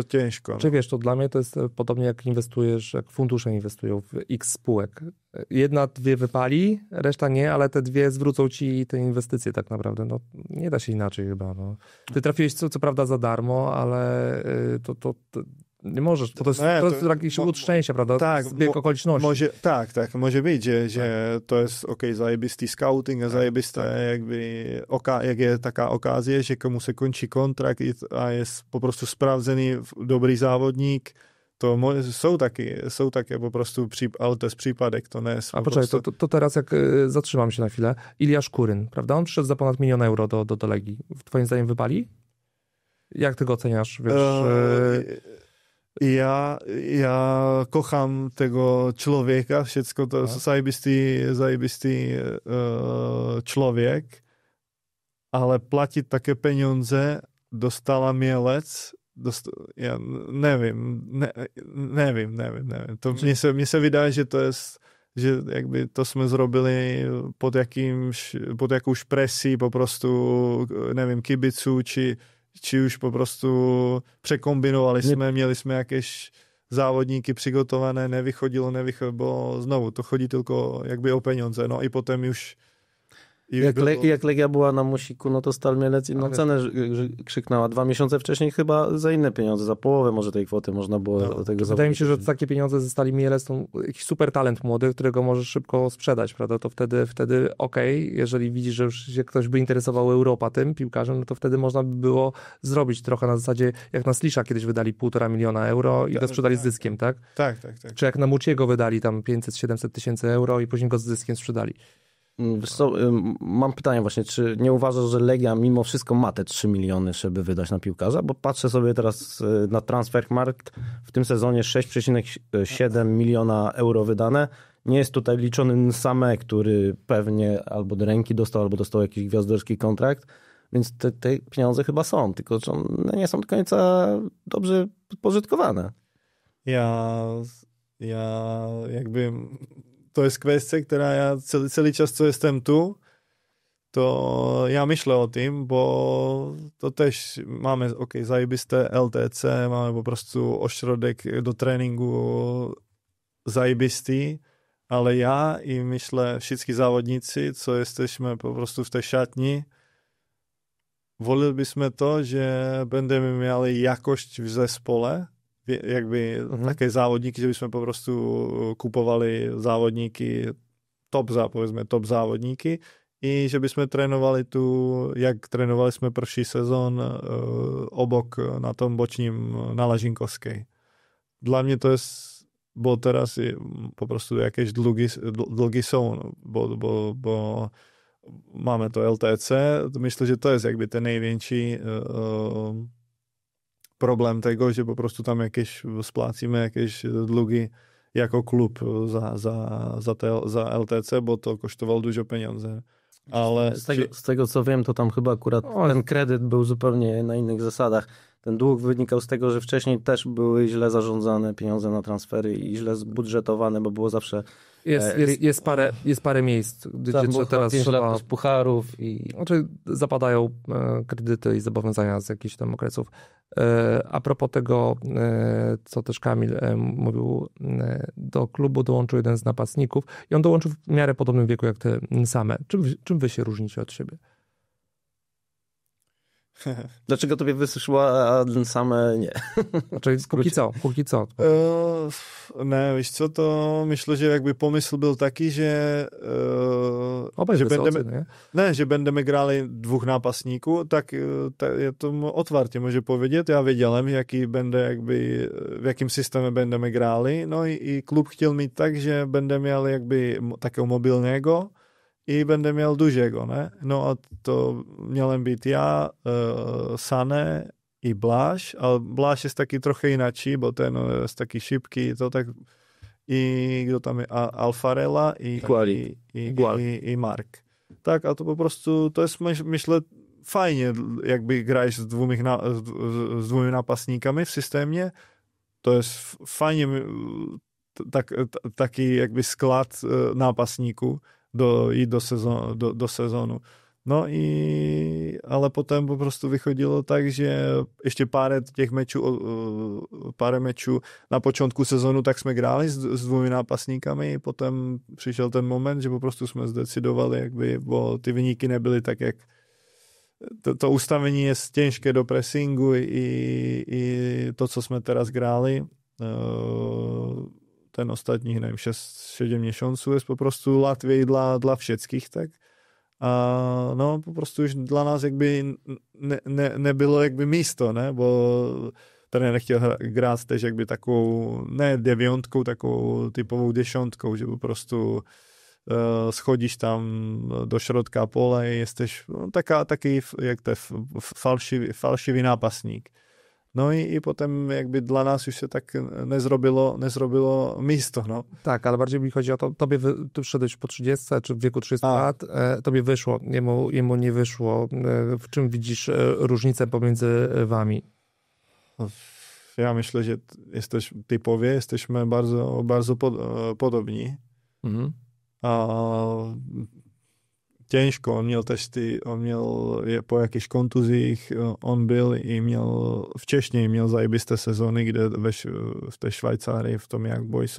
ciężko. Czy wiesz, to dla mnie to jest podobnie jak inwestujesz, jak fundusze inwestują w X spółek. 1-2 wypali, reszta nie, ale te 2 zwrócą ci te inwestycje tak naprawdę. No, nie da się inaczej chyba. No. Ty trafiłeś co prawda za darmo, ale to nie możesz, to jest jakiś rzut szczęścia, prawda? Tak, zbieg okoliczności. Tak, może być, że to jest zajebistý scouting a zajebisté jakby jak je taká okazja, že komu se končí kontrakt a jest po prostu sprawdzony dobrý závodník, to są takie po prostu, ale to jest przypadek, to nie jest. A poczekaj, to teraz jak zatrzymam się na chwilę. Iliasz Kuryn, prawda? On przyszedł za ponad 1 000 000 euro do Legii. Twoim zdaniem wypali? Jak ty go oceniasz? Wiesz, Ja kocham tego człowieka, wszystko to jest zajebistý člověk, ale platit také peníze dostala Mielec, ja nevím. To mně se vydaje, že to jest, že jakby to jsme zrobili pod jakouś presí po prostu, nevím, kibiců, či už po prostu przekombinowali jsme, mieli jsme jakieś závodníky přigotované, nevychodilo, bo znovu, to chodí tylko jakby o peníze, no i potem już jak Legia była na Musiku, no to Stal Mielec inną cenę krzyknęła 2 miesiące wcześniej chyba za inne pieniądze, za połowę może tej kwoty można było do tego Wydaje mi się, że takie pieniądze ze Stali Mielec to jakiś super talent młody, którego możesz szybko sprzedać, prawda? To wtedy okej, jeżeli widzisz, że już się ktoś by interesował Europa tym piłkarzem, no to wtedy można by było zrobić trochę na zasadzie, jak na Slisza kiedyś wydali 1,5 miliona euro i go sprzedali z zyskiem, tak? Tak. Czy jak na Muciego wydali tam 500-700 tysięcy euro i później go z zyskiem sprzedali. Mam pytanie właśnie, czy nie uważasz, że Legia mimo wszystko ma te 3 miliony, żeby wydać na piłkarza? Bo patrzę sobie teraz na Transfermarkt, w tym sezonie 6,7 miliona euro wydane. Nie jest tutaj liczony Nsame, który pewnie albo do ręki dostał, albo dostał jakiś gwiazdorski kontrakt, więc te pieniądze chyba są, tylko że one nie są do końca dobrze pożytkowane. Ja jakby... To jest kwestia, która ja cały czas, co jestem tu, to ja myślę o tym, bo to też mamy zajebiste LTC, mamy po prostu ośrodek do treningu zajebisty, ale ja i myślę wszyscy zawodnicy, co jesteśmy po prostu w tej szatni, wolelibyśmy to, że będziemy mieli jakość w zespole, jakby takie zawodniki, żebyśmy po prostu kupowali zawodniki, top zawodniki i żebyśmy trenowali tu, jak trenowaliśmy pierwszy sezon obok na tom bocznym na Lažinkowskiej. Dla mnie to jest, bo teraz po prostu jakieś długi są, bo mamy to LTC, to myślę, że to jest jakby ten największy problem tego, że po prostu tam jakieś spłacimy jakieś długi jako klub za LTC, bo to kosztowało dużo pieniędzy. Ale z tego co wiem, to tam chyba akurat ten kredyt był zupełnie na innych zasadach. Ten dług wynikał z tego, że wcześniej też były źle zarządzane pieniądze na transfery i źle zbudżetowane, bo było zawsze... Jest parę miejsc, gdzie teraz trzeba... z pucharów i... Znaczy zapadają kredyty i zobowiązania z jakichś tam okresów. A propos tego, co też Kamil mówił, do klubu dołączył jeden z napastników i on dołączył w miarę podobnym wieku jak ty same. Czym wy się różnicie od siebie? Dlaczego tobie wyszło, a same nie? Znaczy póki co. Nie, wiesz co, to myślę, że jakby pomysł był taki, że że będziemy grali 2 napastników, tak ja to otwarcie może powiedzieć, ja wiedziałem, w jakim systemie będziemy grali, no i klub chciał mieć tak, że będę miał jakby takiego mobilnego i będę miał dużego, ne? No a to miałem być ja, Sane i Blaž, ale Blaž jest taki trochę inaczej, bo ten jest taki szybki, to tak i kto tam jest, Alfarella i Mark. Tak, a to po prostu, to jest myślę fajnie, jakby grać z 2 napastnikami w systemie, to jest fajnie taki jakby skład napastników do sezonu. No ale potem po prostu wychodziło tak, że jeszcze parę meczów na początku sezonu tak jsme grali z 2 napastnikami i potem přišel ten moment, že po prostu jsme zdecydovali, jakby, bo ty wyniki nebyly tak, jak to ustawienie jest ciężkie do pressingu i to, co jsme teraz grali, ten ostatních, nevím, 6-7 miesiąců jest po prostu łatwiej dla wszystkich, tak? A no po prostu już dla nas jakby nie było jakby místo, ne? Bo trenér chtěl grać też jakby taką, ne 9, taką typową 10, že po prostu schodzisz tam do środka pola i jesteś taki jak te falšivý napastník. No i potem jakby dla nas już się tak nie zrobiło místo, no. Tak, ale bardziej mi chodzi o to, ty przyszedłeś po 30, czy w wieku 30 lat, tobie wyszło, jemu nie wyszło. W czym widzisz różnicę pomiędzy wami? Ja myślę, że jesteśmy bardzo podobni. Mhm. A těžko, on měl testy, po jakých kontuzích on byl i včešně měl zajebisté sezóny, kde v té Švajcárii, v tom Young Boys,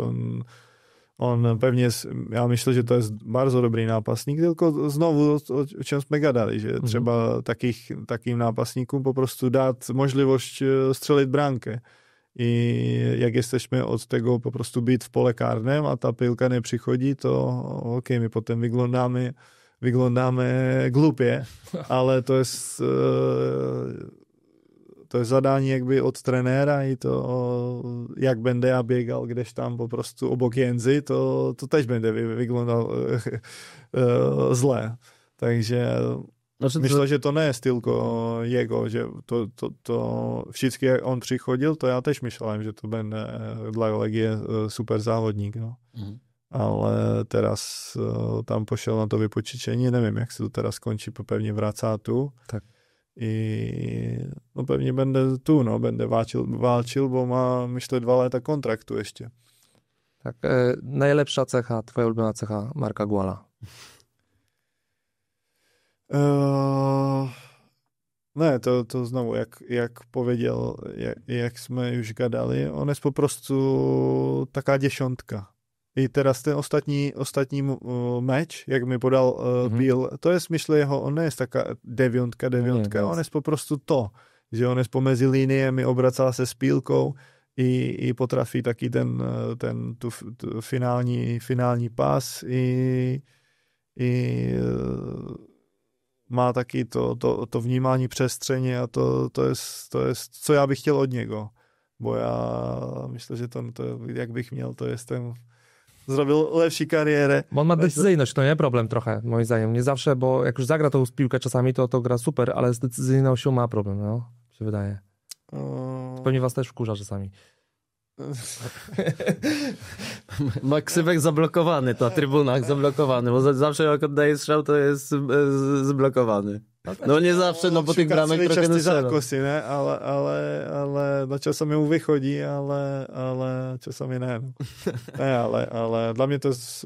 on pevně, já myslím, že to je bardzo dobrý nápasník, tylko znovu, o čem jsme gadali, že třeba takým nápasníkům poprostu dát možliwość střelit bránkę. I jak jesteśmy od tego po prostu být v pole karnym, a ta piłka nie przychodzi, to my potem wyglądamy głupie, ale to jest zadání jakby od trenéra i to, jak będę ja biegał gdzieś tam po prostu obok Jędzy, to też będę wyglądał źle. Także myślę, że to nie jest tylko jego, że to wszystkie jak on przychodził, to ja też myślałem, że to będę dla Legie super zawodnik, no. Ale teraz tam pošel na to vypočíčení, nevím, jak se to teraz skončí, pewnie wraca tu. Tak. I no pewnie będę tu, no, będę walczył, bo ma, myślę, 2 lata kontraktu jeszcze. Tak, najlepsza cecha, twoja ulubiona cecha Marka Guala? Ne, to znowu, jak powiedział, jak jsme już gadali, on jest po prostu taka dziesiątka. I teraz ten ostatní meč, jak mi podal Bill, to jest, myślę, jeho, on nie jest taka dewiątka, on jest po prostu to, že on jest pomiędzy liniemi, obracá se s pílkou i potrafi taky tu finální pás i má taky to vnímání přestřeně a to jest, co já bych chtěl od něgo. Bo já myslím, že to jak bych měl, to jest ten... Zrobił lepší kariérę. Bo on ma decyzyjność, to nie problem trochę, moim zdaniem. Nie zawsze, bo jak już zagra tą piłkę czasami, to gra super, ale z decyzyjnością ma problem, no, się wydaje. To pewnie was też wkurza czasami. Ma ksywek zablokowany, to na trybunach zablokowany, bo zawsze jak oddaje strzał, to jest zblokowany. No nie zawsze, no bo tych bramek trochę nie ne? Ale czasami mu wychodzi, ale czasami nie. Ale dla mnie to jest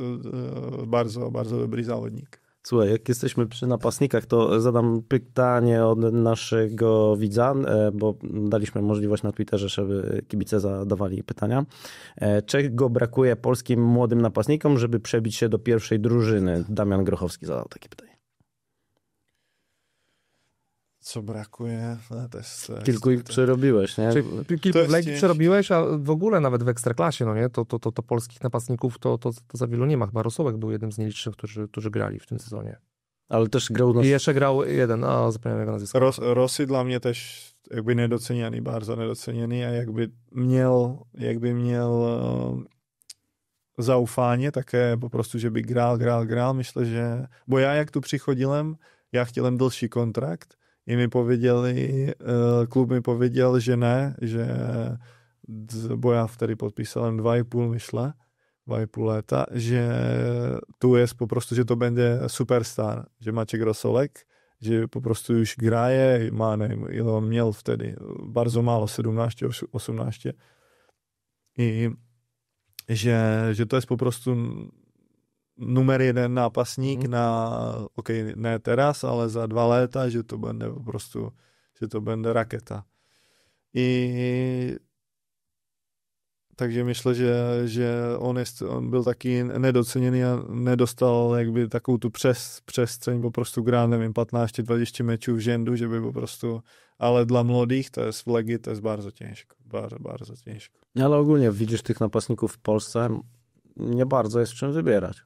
bardzo, bardzo dobry zawodnik. Słuchaj, jak jesteśmy przy napastnikach, to zadam pytanie od naszego widza, bo daliśmy możliwość na Twitterze, żeby kibice zadawali pytania. Czego brakuje polskim młodym napastnikom, żeby przebić się do pierwszej drużyny? Damian Grochowski zadał takie pytanie. Co brakuje? No, to jest kilku ich przerobiłeś, nie? Czyli kilku w Legii przerobiłeś, a w ogóle nawet w Ekstraklasie, no nie? To polskich napastników to za wielu nie ma. Chyba Rosołek był jednym z nielicznych, którzy grali w tym sezonie. Ale też grał... I jeszcze grał jeden, zapomniałem jego nazwisko. Rosy dla mnie też jakby niedoceniany, bardzo niedoceniany, a jakby miał zaufanie takie po prostu, żeby grał, myślę, że... Bo ja jak tu przychodziłem, ja chciałem dalszy kontrakt, i mi powiedzieli, klub mi powiedział, że nie, bo ja wtedy podpisałem 2,5, myślę, 2,5 lata, że tu jest po prostu, że to będzie superstar, że Maciek Rosolek, że po prostu już graje, ma, nie wiem, ile on miał wtedy, bardzo mało, 17, 18 i że to jest po prostu numer 1 nápasník na, ne teraz, ale za 2 lata, že to bude po prostu, že to bude raketa. I takže myślę, že on byl taky nedoceněný a nedostal jakby takovou tu přestrzeń, po prostu gra, nevím, 15-20 mečů v žendu, že by po prostu, ale dla młodych to jest w Legii, to jest bardzo ciężko, bardzo ciężko. Ale ogólnie widzisz tych napastników w Polsce, nie bardzo jest czym wybierać.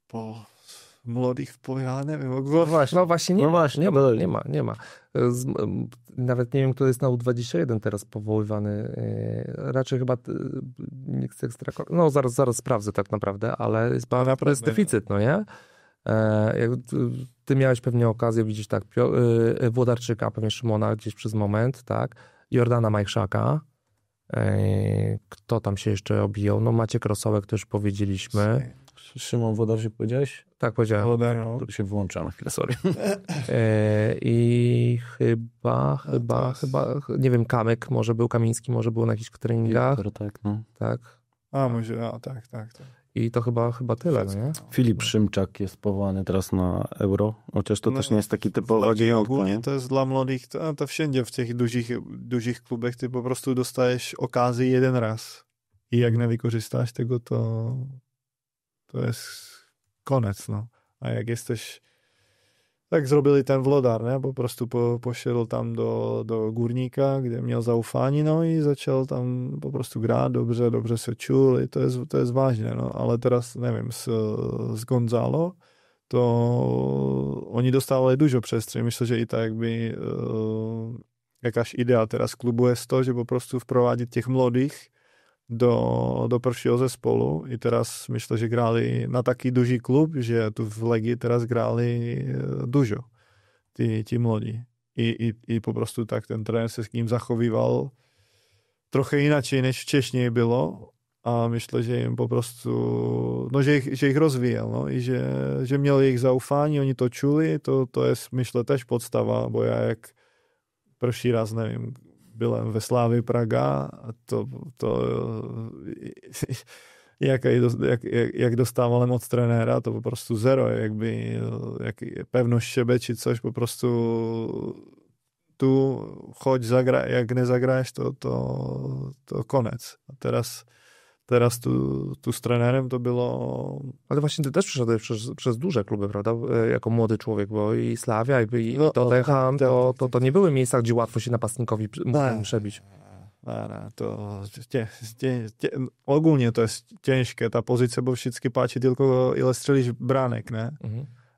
Po młodych ja nie wiem. Właśnie nie ma. Nawet nie wiem, kto jest na U21 teraz powoływany. Raczej chyba nie chcę no zaraz sprawdzę tak naprawdę, ale jest deficyt, no nie? Ty miałeś pewnie okazję widzieć tak Włodarczyka, pewnie Szymona gdzieś przez moment, tak? Jordana Majchrzaka. Kto tam się jeszcze obijał? No Maciek Rosołek też powiedzieliśmy. Szymon Włodarczyk powiedziałeś? Tak, powiedziałem. To się włącza na chwilę, sorry. I chyba, nie wiem, Kamyk może był, Kamiński może był na jakichś treningach. Tak, no. Tak. A, może, tak. I to chyba tyle, no nie? Filip Szymczak jest powołany teraz na Euro, chociaż to też nie jest taki typowy agent. Ogólnie to jest dla młodych, to wszędzie w tych dużych klubach ty po prostu dostajesz okazję jeden raz. I jak newykorzystasz tego, to jest koniec, no. A jak jesteś... Tak zrobili ten Vlodar, ne? Po prostu poszedł tam do Górnika, kde měl zaufání, no i začal tam po prostu grát, dobře se čul, i to jest ważne, no. Ale teraz, nevím, z Gonzalo, to oni dostávali dużo přestřely. Myslím, že i tak by jakáž idea teraz klubu je to, že po prostu wprowadzić těch młodých do prvšího zespolu. I teraz myslím, že gráli na taký duží klub, že tu v Legii teraz gráli dužo. Ti mladí. I po prostu tak ten trenér se s ním zachovíval trochu inačej, než včešně bylo. A myslím, že jim po prostu, no, že jich rozvíjel, no, i že měl jejich zaufání, oni to čuli, to je, myslím, tež podstava, bo já jak prvší raz, nevím, byłem ve Slávii Praga a to jak dostávali od trenéra, to po prostu zero, jak pevnost sebe či coś, po prostu tu choď zagraj, jak nezagraješ, to konec. A teraz tu z trenerem to było... Ale właśnie ty też przeszedłeś przez duże kluby, prawda? Jako młody człowiek, bo i Slavia, i Tottenham, to nie były miejsca, gdzie łatwo się napastnikowi przebić. To ogólnie to jest ciężkie, ta pozycja, bo wszystkie patrzy tylko ile strzelisz branek, ne?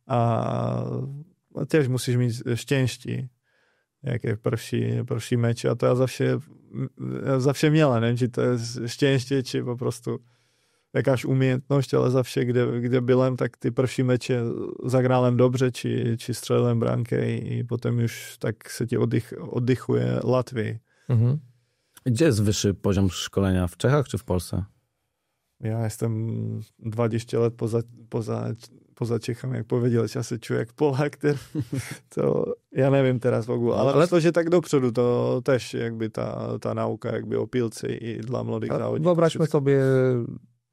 A też musisz mieć szczęście. Jakie prvší meče. A to ja zawsze miałem, nevím, či to jest szczęście, či po prostu jakaś umiejętność, ale zawsze, kde byłem, tak ty prvší meče zagrałem dobrze, či strzelałem brankę i potem już tak se ti oddychuje łatwiej. Gdzie jest wyższy poziom szkolenia? W Czechach czy w Polsce? Ja jestem 20 lat poza Čechami, jak powiedziałeś, ja się czuję jak Polak, to ja nie wiem teraz w ogóle, ale to, że tak dopředu, to też jakby ta nauka jakby o piłce i dla młodych zawodników. Wyobraźmy sobie,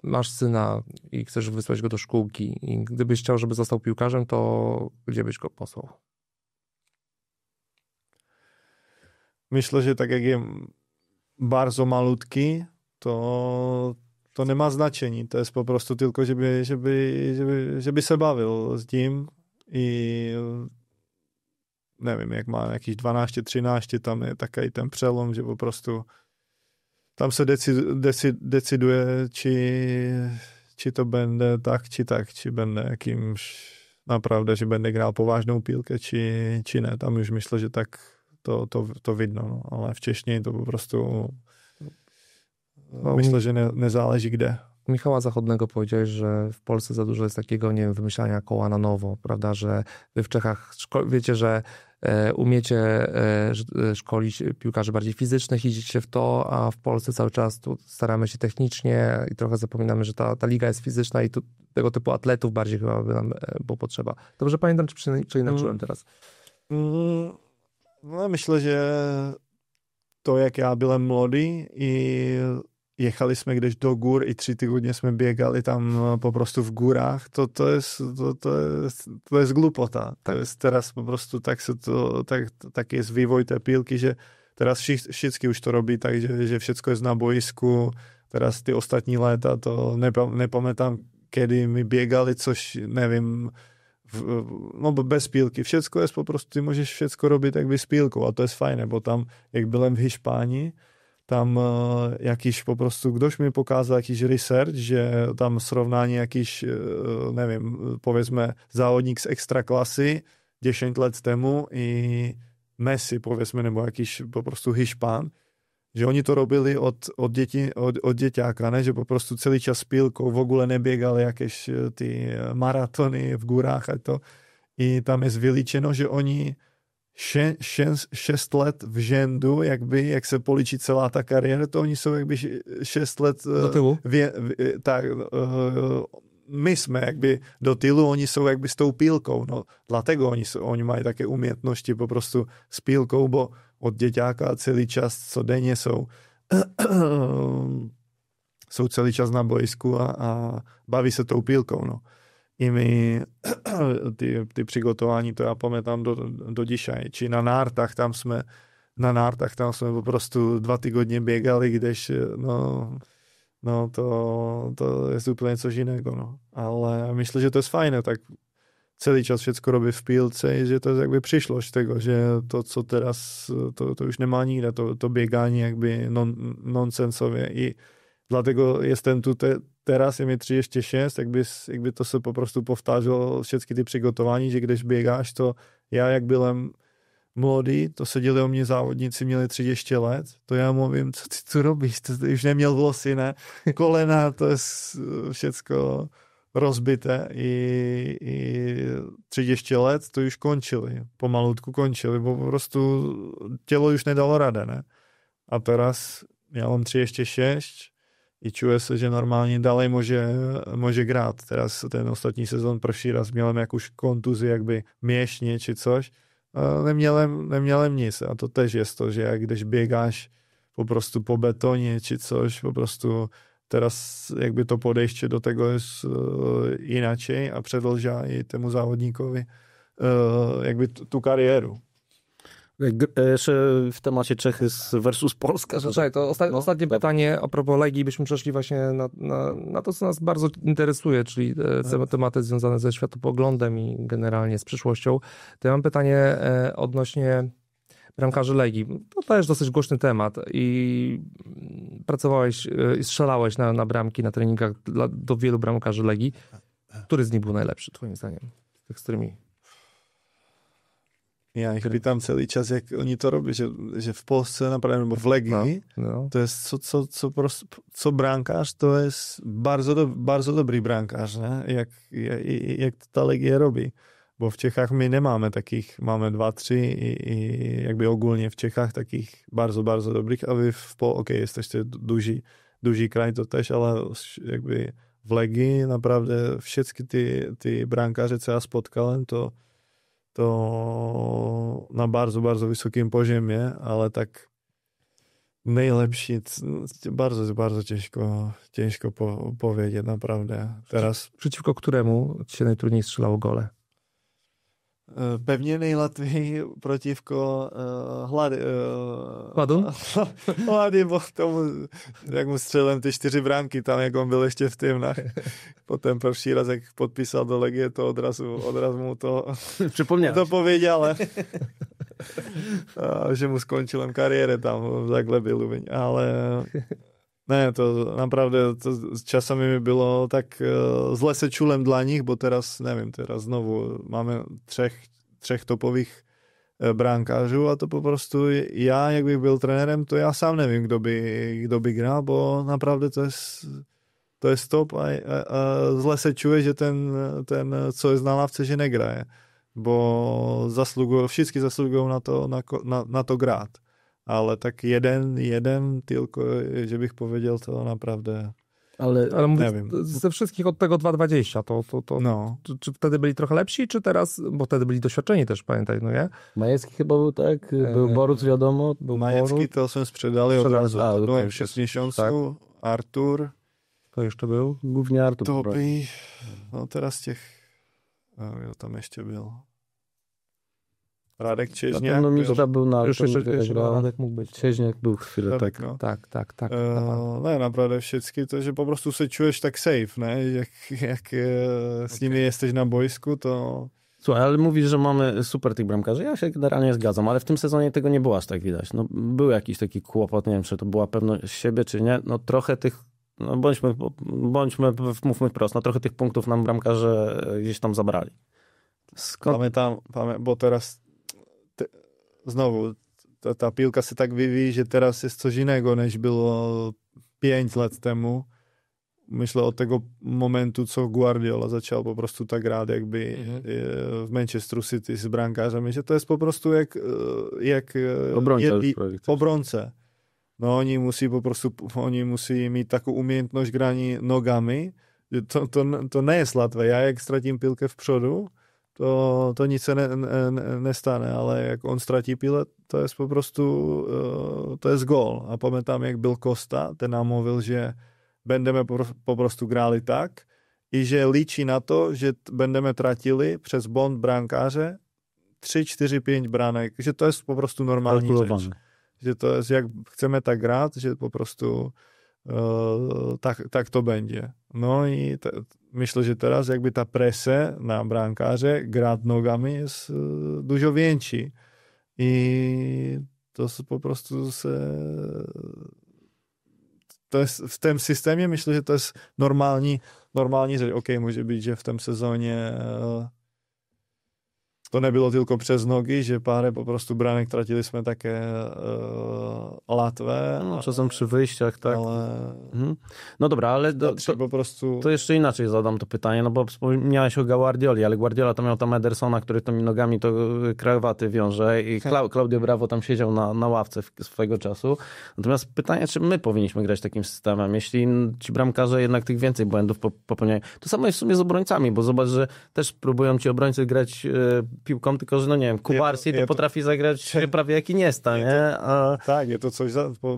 masz syna i chcesz wysłać go do szkółki i gdybyś chciał, żeby został piłkarzem, to gdzie byś go posłał? Myślę, że tak jak jest bardzo malutki, to nemá značení, to je po prostu tylko, żeby se bavil s tím i nevím, jak má jakýś 12, 13, tam je takový ten přelom, že po prostu tam se decyduje, či to bude tak, či bude jakýmž naprawdę, že bude grál povážnou pílkę, či ne. Tam už myslím, že tak to vidno, no. Ale včešně to po prostu myślę, że nie zależy gdzie. Michała Zachodnego powiedziałeś, że w Polsce za dużo jest takiego, nie wiem, wymyślania koła na nowo, prawda, że wy w Czechach wiecie, że umiecie szkolić piłkarzy bardziej fizycznych, idziecie w to, a w Polsce cały czas tu staramy się technicznie i trochę zapominamy, że ta liga jest fizyczna i tu tego typu atletów bardziej chyba by nam było potrzeba. Dobrze pamiętam, czy inaczyłem teraz? No, myślę, że to, jak já byl mladý i jechali jsme když do gór i 3 týdny jsme běgali tam po prostu v górách, to jest glupota. To jest teraz po prostu tak jest vývoj té pílky, že teraz všichni už to robí tak, že všetko jest na boisku. Teraz ty ostatní léta to nepamätám, kedy my běgali, což nevím, no bez pílky. Všetko jest po prostu, ty můžeš všetko robiť jakby s pílkou a to jest fajné, bo tam, jak byłem v Hiszpanii, tam jakiś po prostu, ktoś mi pokazał jakiś research, że tam srovnání jakiś, nevím, powiedzmy závodník z ekstraklasy 10 let temu i Messi, powiedzmy, nebo jakiś po prostu Hiszpan, že oni to robili od děťáka, ne? Že po prostu celý čas s pílkou, v ogóle neběgali jakéž ty maratony v górách a to. I tam je vyličeno, že oni 6 let v žendu, jak se poličí celá ta kariéra, to oni jsou jakby 6 let do tylu. Tak, my jsme jakby do tylu, oni jsou jakby s tou pílkou. No, dlatego oni mají také umětnosti po prostu s pílkou, bo od děťáka celý čas, co denně jsou jsou celý čas na boisku a baví se tou pílkou, no. I my ty přigotování, to já pamätám do dzisiaj. Či na nártach, tam jsme po prostu 2 tygodně běgali, kdež no to je úplně coś innego, no. Ale myslím, že to je fajné, tak celý čas všetko robí v pílce, že to je jakby przyszłość tego, že to, co teraz, to już nemá nikde, to bieganie jakby nonsensově. I dlatego jestem tu teraz, je mi 36, jakby to se po prostu powtarzalo všechny ty přigotování, že když běgáš, to já, jak byłem mladý, to seděli o mě závodníci, měli 30 let, to já mluvím, co ty tu robíš, ty už neměl vlasy, ne? Kolena, to je všecko rozbité i 30 let to už končili, pomalutku končili, bo prostu tělo už nedalo rada, ne? A teraz já mám 36 i čuje se, že normálně dalej může grát. Teraz ten ostatní sezon prvší raz mělem jakúž kontuzi, jakby miešně či coś. Nemělem nic. A to tež je to, že jak když běgáš po prostu po betonie či coś, po prostu teraz jakby to podejście do tego jest inaczej a przedłuża i temu zawodnikowi jakby tu karieru. Jeszcze w temacie Czechy versus Polska. Słuchaj, to ostatnie pytanie a propos Legii, byśmy przeszli właśnie na to, co nas bardzo interesuje, czyli tematy związane ze światopoglądem i generalnie z przyszłością. To ja mam pytanie odnośnie bramkarzy Legii. To też dosyć głośny temat i pracowałeś i strzelałeś na bramki, na treningach do wielu bramkarzy Legii. Który z nich był najlepszy, twoim zdaniem? Z tych, z którymi... Ja ich pytam celý čas, jak oni to robí, že v Polsce, napríklad, nebo v Legii, to je co brankář, to je bardzo dobrý brankář, ne? Jak ta Legie robí. Bo v Čechách my nemáme takých, máme 2-3 i jakby ogólnie v Čechách takých bardzo dobrých a vy jesteście duży kraj to też, ale jakby v Legii naprawdę všetky ty brankáře, co ja spotkałem, to na bardzo wysokim poziomie, ale tak najlepsi, bardzo ciężko powiedzieć naprawdę. Teraz przeciwko któremu ci się najtrudniej strzelało gole? Pewnie najłatwiej przeciwko Hladun? Hlady, bo tomu, jak mu strzelem te 4 bramki tam, jak on byl ještě v Tymnách. Potem prvší raz, jak podpísal do Legie, to odrazu mu to powiedział, že mu skončil kariérę tam v Zaglebi Lubiň. Ale ne, to naprawdę to czasami mi bylo tak zle se čulem dla nich, bo teraz, nevím, teraz znovu máme třech topových brankářů a to po prostu já, jak bych byl trenérem, to já sám nevím, kdo by hrál, bo naprawdę to je stop a zle se čuje, že ten co je na lávce, že negraje, bo všichni zaslugují na to grát. Ale tak jeden tylko, že bych powiedział, to naprawdę ale mówię, ze wszystkich od tego 2,20 to no. Czy wtedy byli trochę lepsi, czy teraz, bo wtedy byli doświadczeni też, pamiętaj, no nie? Majewski chyba był, tak? Był Boruc, wiadomo. Był Majewski to są sprzedali od razu. Byłem w 6 miesiącu, tak. Artur. To jeszcze był? Głównie Artur. Topi. No teraz tam jeszcze był. Radek Cieźniak. No Mista był na... Jeszcze Radek mógł być. Cieźniak był chwilę, Radek, tak. Tak. No naprawdę wszystkie to, że po prostu się czujesz tak safe, ne? Jak z nimi jesteś na boisku, to... Słuchaj, ale mówisz, że mamy super tych bramkarzy. Ja się generalnie zgadzam, ale w tym sezonie tego nie było aż tak widać. No, był jakiś taki kłopot, nie wiem, czy to była pewność siebie, czy nie. No trochę tych, no mówmy wprost, no trochę tych punktów nam bramkarze gdzieś tam zabrali. Pamiętam, bo teraz znowu ta piłka się tak wyvíjí, że teraz jest coś innego, niż było 5 lat temu. Myślę od tego momentu, co Guardiola zaczął po prostu tak grać jakby w Manchesteru City z bramkarzami, że to jest po prostu jak obrońca. No oni musi mieć taką umiejętność grania nogami. To nie jest łatwe. Ja jak stracím piłkę w przodu, to nic se nestane, ale jak on ztratí píle, to jest po prostu to jest gól. A pamiętam, jak byl Costa, ten nám mluvil, že będziemy po prostu grali tak i že ličí na to, že będziemy tracili przez błąd brankáře 3, 4, 5 branek, že to jest po prostu normalní rzecz. Že to jest, jak chcemy tak grać, że po prostu tak to będzie. No i myślę, że teraz jakby ta presja na brankáře grać nogami jest dużo większa. I to po prostu to jest w tym systemie, myślę, że to jest normalní rzecz. Okej, może być, że w tym sezonie to nebylo tylko przez nogi, že pár po prostu branek tracili jsme také latvé. No, czasem przy wyjściach, tak. Ale... No dobra, ale po prostu... to jeszcze inaczej zadam to pytanie, no bo wspomniałeś o Guardioli, ale Guardiola to miał tam Edersona, który tymi nogami to krawaty wiąże i Claudio Bravo tam siedział na ławce swojego czasu. Natomiast pytanie, czy my powinniśmy grać takim systemem, jeśli ci bramkarze jednak tych więcej błędów popełniają. To samo jest w sumie z obrońcami, bo zobacz, że też próbują ci obrońcy grać piłką, tylko że no nie wiem, Kubarsi to potrafi zagrać prawie jak Iniesta, nie? Tak, je to coś,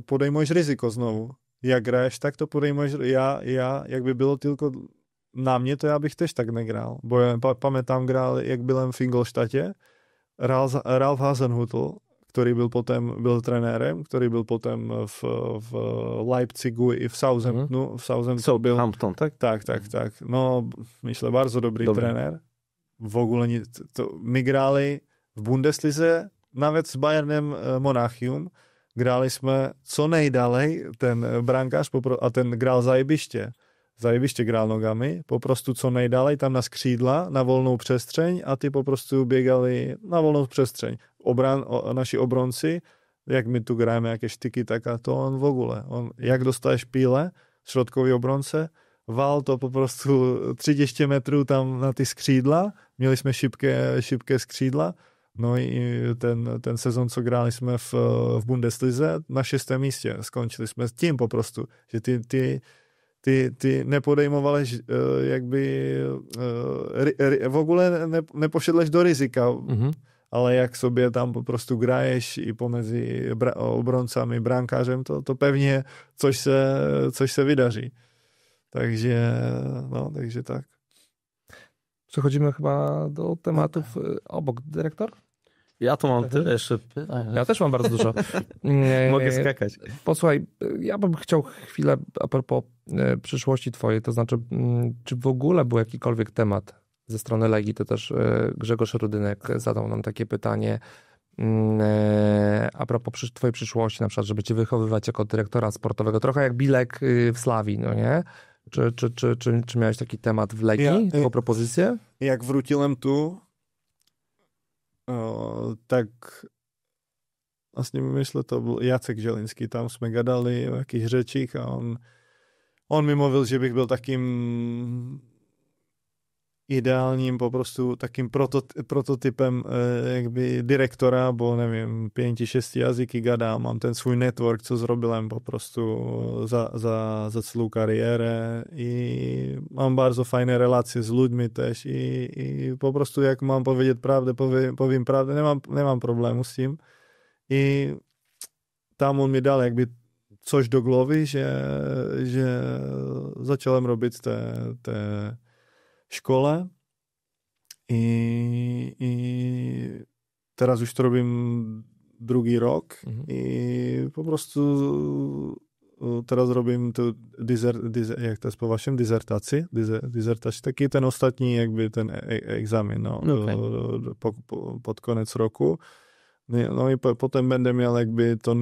podejmujesz ryzyko znowu. Jak grajesz tak, to podejmujesz, ja jakby było tylko na mnie, to ja bych też tak negrál. Bo ja pamiętam, grál, jak byłem w Ingolstadcie, Ralf Hasenhüttl, który był trenérem, który był potem w Leipzigu i w Southampton, tak? Tak. No, myślę, bardzo dobry trenér. W ogóle nie, my grali w Bundeslize, nawet z Bayernem Monachium, graliśmy co najdalej, ten brankář, a ten grál zajebiście grál nogami, po prostu co najdalej, tam na skřídla, na volnou přestrzeń, a ty po prostu biegali na volnou přestrzeń. Naši obronci, jak my tu grajeme jakieś tyky, tak a to on w ogóle. Jak dostajesz pile, środkowy obronce, val to po prostu 30 metrů tam na ty skřídla, měli jsme šibké skřídla, no i ten sezon, co grali jsme v Bundeslize, na 6. místě skončili jsme s tím po prostu, že ty nepodejmovali jakby v ogóle nepošedleš do rizika, ale jak sobie tam po prostu graješ i pomiędzy obroncami, brankářem, to pewnie coś se wydarzy. Także tak. Przechodzimy chyba do tematów obok. Dyrektor? Ja tu mam tyle jeszcze pytań. Ja też mam bardzo dużo. Mogę skakać. Posłuchaj, ja bym chciał chwilę a propos przyszłości twojej, to znaczy, czy w ogóle był jakikolwiek temat ze strony Legii, to też Grzegorz Rudynek zadał nam takie pytanie a propos twojej przyszłości, na przykład, żeby cię wychowywać jako dyrektora sportowego, trochę jak Bilek w Slavii, no nie? Czy miałeś taki temat w Legii, taką propozycję? Jak wróciłem tu, tak właśnie myślę, to był Jacek Zieliński, tam jsme gadali o jakichś rzeczach, a on mi mówił, że bych był takim ideálním po prostu takim prototypem jakby dyrektora, bo nevím, 5-6 jazyky gadám, mám ten svůj network, co zrobiłem po prostu za celou kariérę i mám bardzo fajne relacje z ludźmi też i po prostu jak mám powiedzieć prawdę, powiem prawdę, nemám problému s tím. I tam on mi dal jakby coś do głowy, że zacząłem robić te škole i teraz już to robím drugi rok i po prostu teraz robím tu jak to jest po waszym, dizertaci, taki ten ostatni jakby ten egzamin, no, pod koniec roku. No i potem będę miał jakby to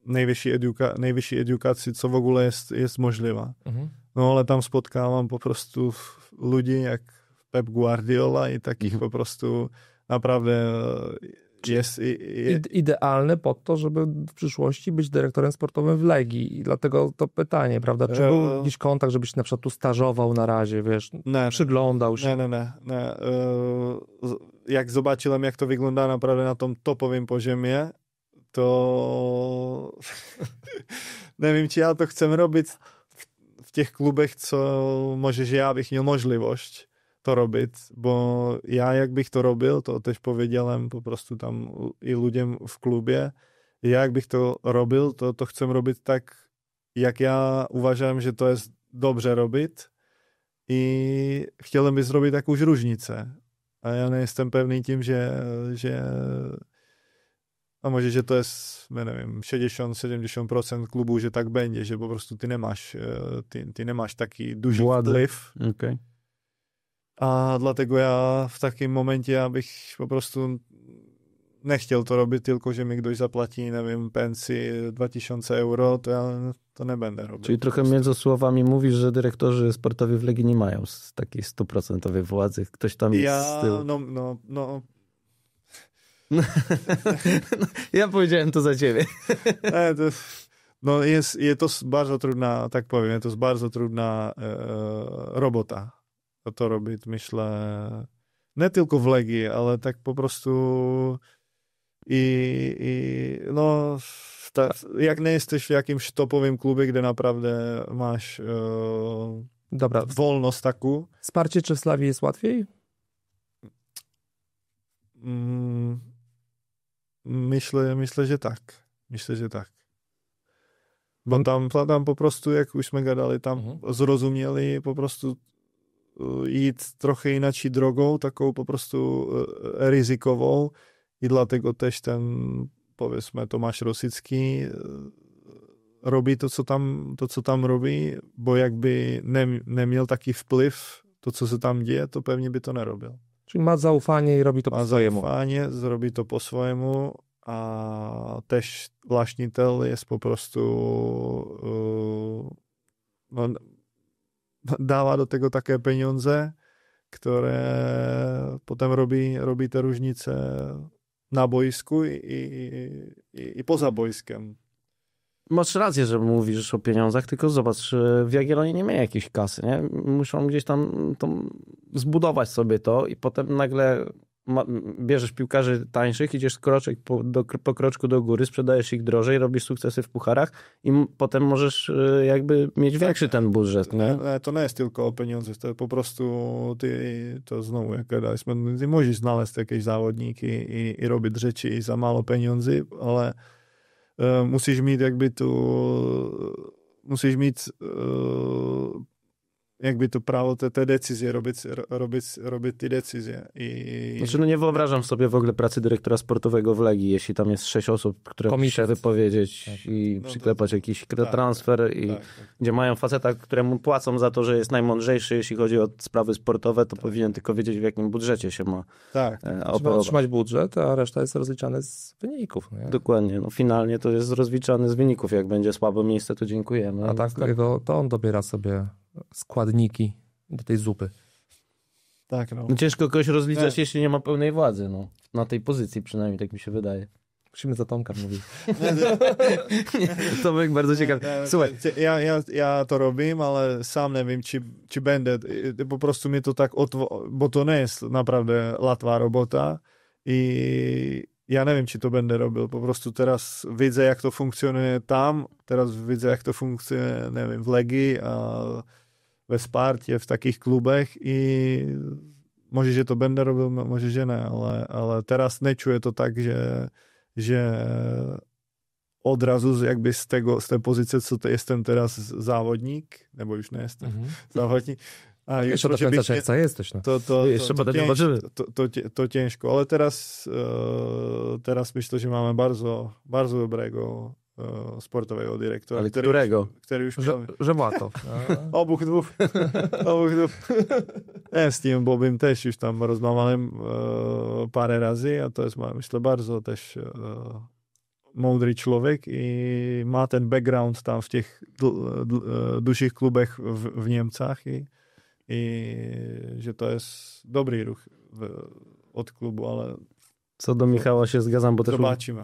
nejvyšší edukaci, co v ogóle jest możliwa. No ale tam spotkávám po prostu ludzi jak Pep Guardiola i takich po prostu naprawdę jest... Idealny pod to, żeby w przyszłości być dyrektorem sportowym w Legii. I dlatego to pytanie, prawda? Czy był jakiś kontakt, żebyś na przykład tu stażował na razie, wiesz, przyglądał się? Nie. Jak zobaczyłem, jak to wygląda naprawdę na tom topowym poziomie, to nevím, či ja to chcem robiť v těch klubech, co może, že ja bych měl možlivost to robiť, bo ja jak bych to robil, to tež povedelem po prostu tam i ľuďom v klubě, Ja jak bych to robil, to chcę robić tak, jak ja uważam, że to jest dobrze robić i chciałbym zrobić jakąś różnicę. A ja nie jestem pewny tym, że a może, że to jest, nie wiem, 60-70% klubu, że tak będzie, że po prostu ty nie masz taki duży wpływ. Okay. A dlatego ja w takim momencie, ja bych po prostu nie chciał to robić, tylko że mi ktoś zapłaci, nie wiem, pensję 2000 euro, to ja to nie będę robił. Czyli trochę między słowami mówisz, że dyrektorzy sportowi w Legii nie mają takiej 100% władzy. Ktoś tam jest z tyłu. No. Ja powiedziałem to za ciebie. Jest to bardzo trudna, tak powiem, to jest bardzo trudna robota. To robić, myślę, nie tylko w Legii, ale tak po prostu jak nie jesteś w jakimś topowym klubie, gdzie naprawdę masz Dobra. wolność taką. Wsparcie czy w Slawii jest łatwiej? Myślę, że tak. Bo tam po prostu, jak uśmy gadali, tam zrozumieli po prostu iść trochę inaczej drogą, taką po prostu ryzykową i dlatego też ten, powiedzmy, Tomasz Rosicki robi to, co tam robi, bo jakby nie miał taki wpływ, to co się tam dzieje, to pewnie by to nie robił. Czyli ma zaufanie i robi to po swojemu. Ma zaufanie, zrobi to po swojemu, a też właściciel jest po prostu dała do tego takie pieniądze, które potem robi te różnice na boisku i poza boiskiem. Masz rację, że mówisz o pieniądzach, tylko zobacz, w Jagiellonii nie ma jakiejś kasy, nie? Muszą gdzieś tam zbudować sobie to i potem nagle bierzesz piłkarzy tańszych, idziesz po kroczku do góry, sprzedajesz ich drożej, robisz sukcesy w pucharach i potem możesz jakby mieć większy ten budżet. Nie? To nie jest tylko o pieniądze, to po prostu to znowu jak gadaliśmy, ty możesz znaleźć jakieś zawodniki i robić rzeczy za mało pieniędzy, ale musisz mieć jakby jakby to prawo te decyzje, robić te decyzje. Znaczy, nie wyobrażam sobie w ogóle pracy dyrektora sportowego w Legii, jeśli tam jest 6 osób, które muszą wypowiedzieć i przyklepać jakiś transfer, gdzie mają faceta, któremu płacą za to, że jest najmądrzejszy, jeśli chodzi o sprawy sportowe, to powinien tylko wiedzieć, w jakim budżecie się ma Trzeba otrzymać budżet, a reszta jest rozliczana z wyników. Nie? Dokładnie. Finalnie to jest rozliczane z wyników. Jak będzie słabe miejsce, to dziękujemy. A tak, to on dobiera sobie składniki do tej zupy. Tak, no. Ciężko kogoś rozliczać, jeśli nie ma pełnej władzy. Na tej pozycji przynajmniej, tak mi się wydaje. Musimy za Tomka mówić. Tomek, bardzo ciekawy. Słuchaj. Ja to robię, ale sam nie wiem, czy będę. Po prostu mi to tak bo to nie jest naprawdę łatwa robota i ja nie wiem, czy to będę robił. Po prostu teraz widzę, jak to funkcjonuje tam, teraz widzę, jak to funkcjonuje, nie wiem, w Legii, a we Sparcie, w takich klubach i może, że to będę robił, może, że nie, ale teraz nie czuję to tak, że od razu jakby z tej pozycji, co to jestem teraz zawodnik, bo już nie jestem zawodnik. A jeszcze do końca czerwca jesteś. No. Jeszcze potem zobaczymy. To ciężko, ale teraz myślę, że mamy bardzo, bardzo dobrego sportowego dyrektora. Ale którego? Który już że Włatow. Obu dwóch. Z tym Bobem też już tam rozmawiałem parę razy, a to jest, myślę, bardzo też mądry człowiek i ma ten background tam w tych dużych klubach w Niemcach i że to jest dobry ruch od klubu, ale co do Michała się zgadzam, bo też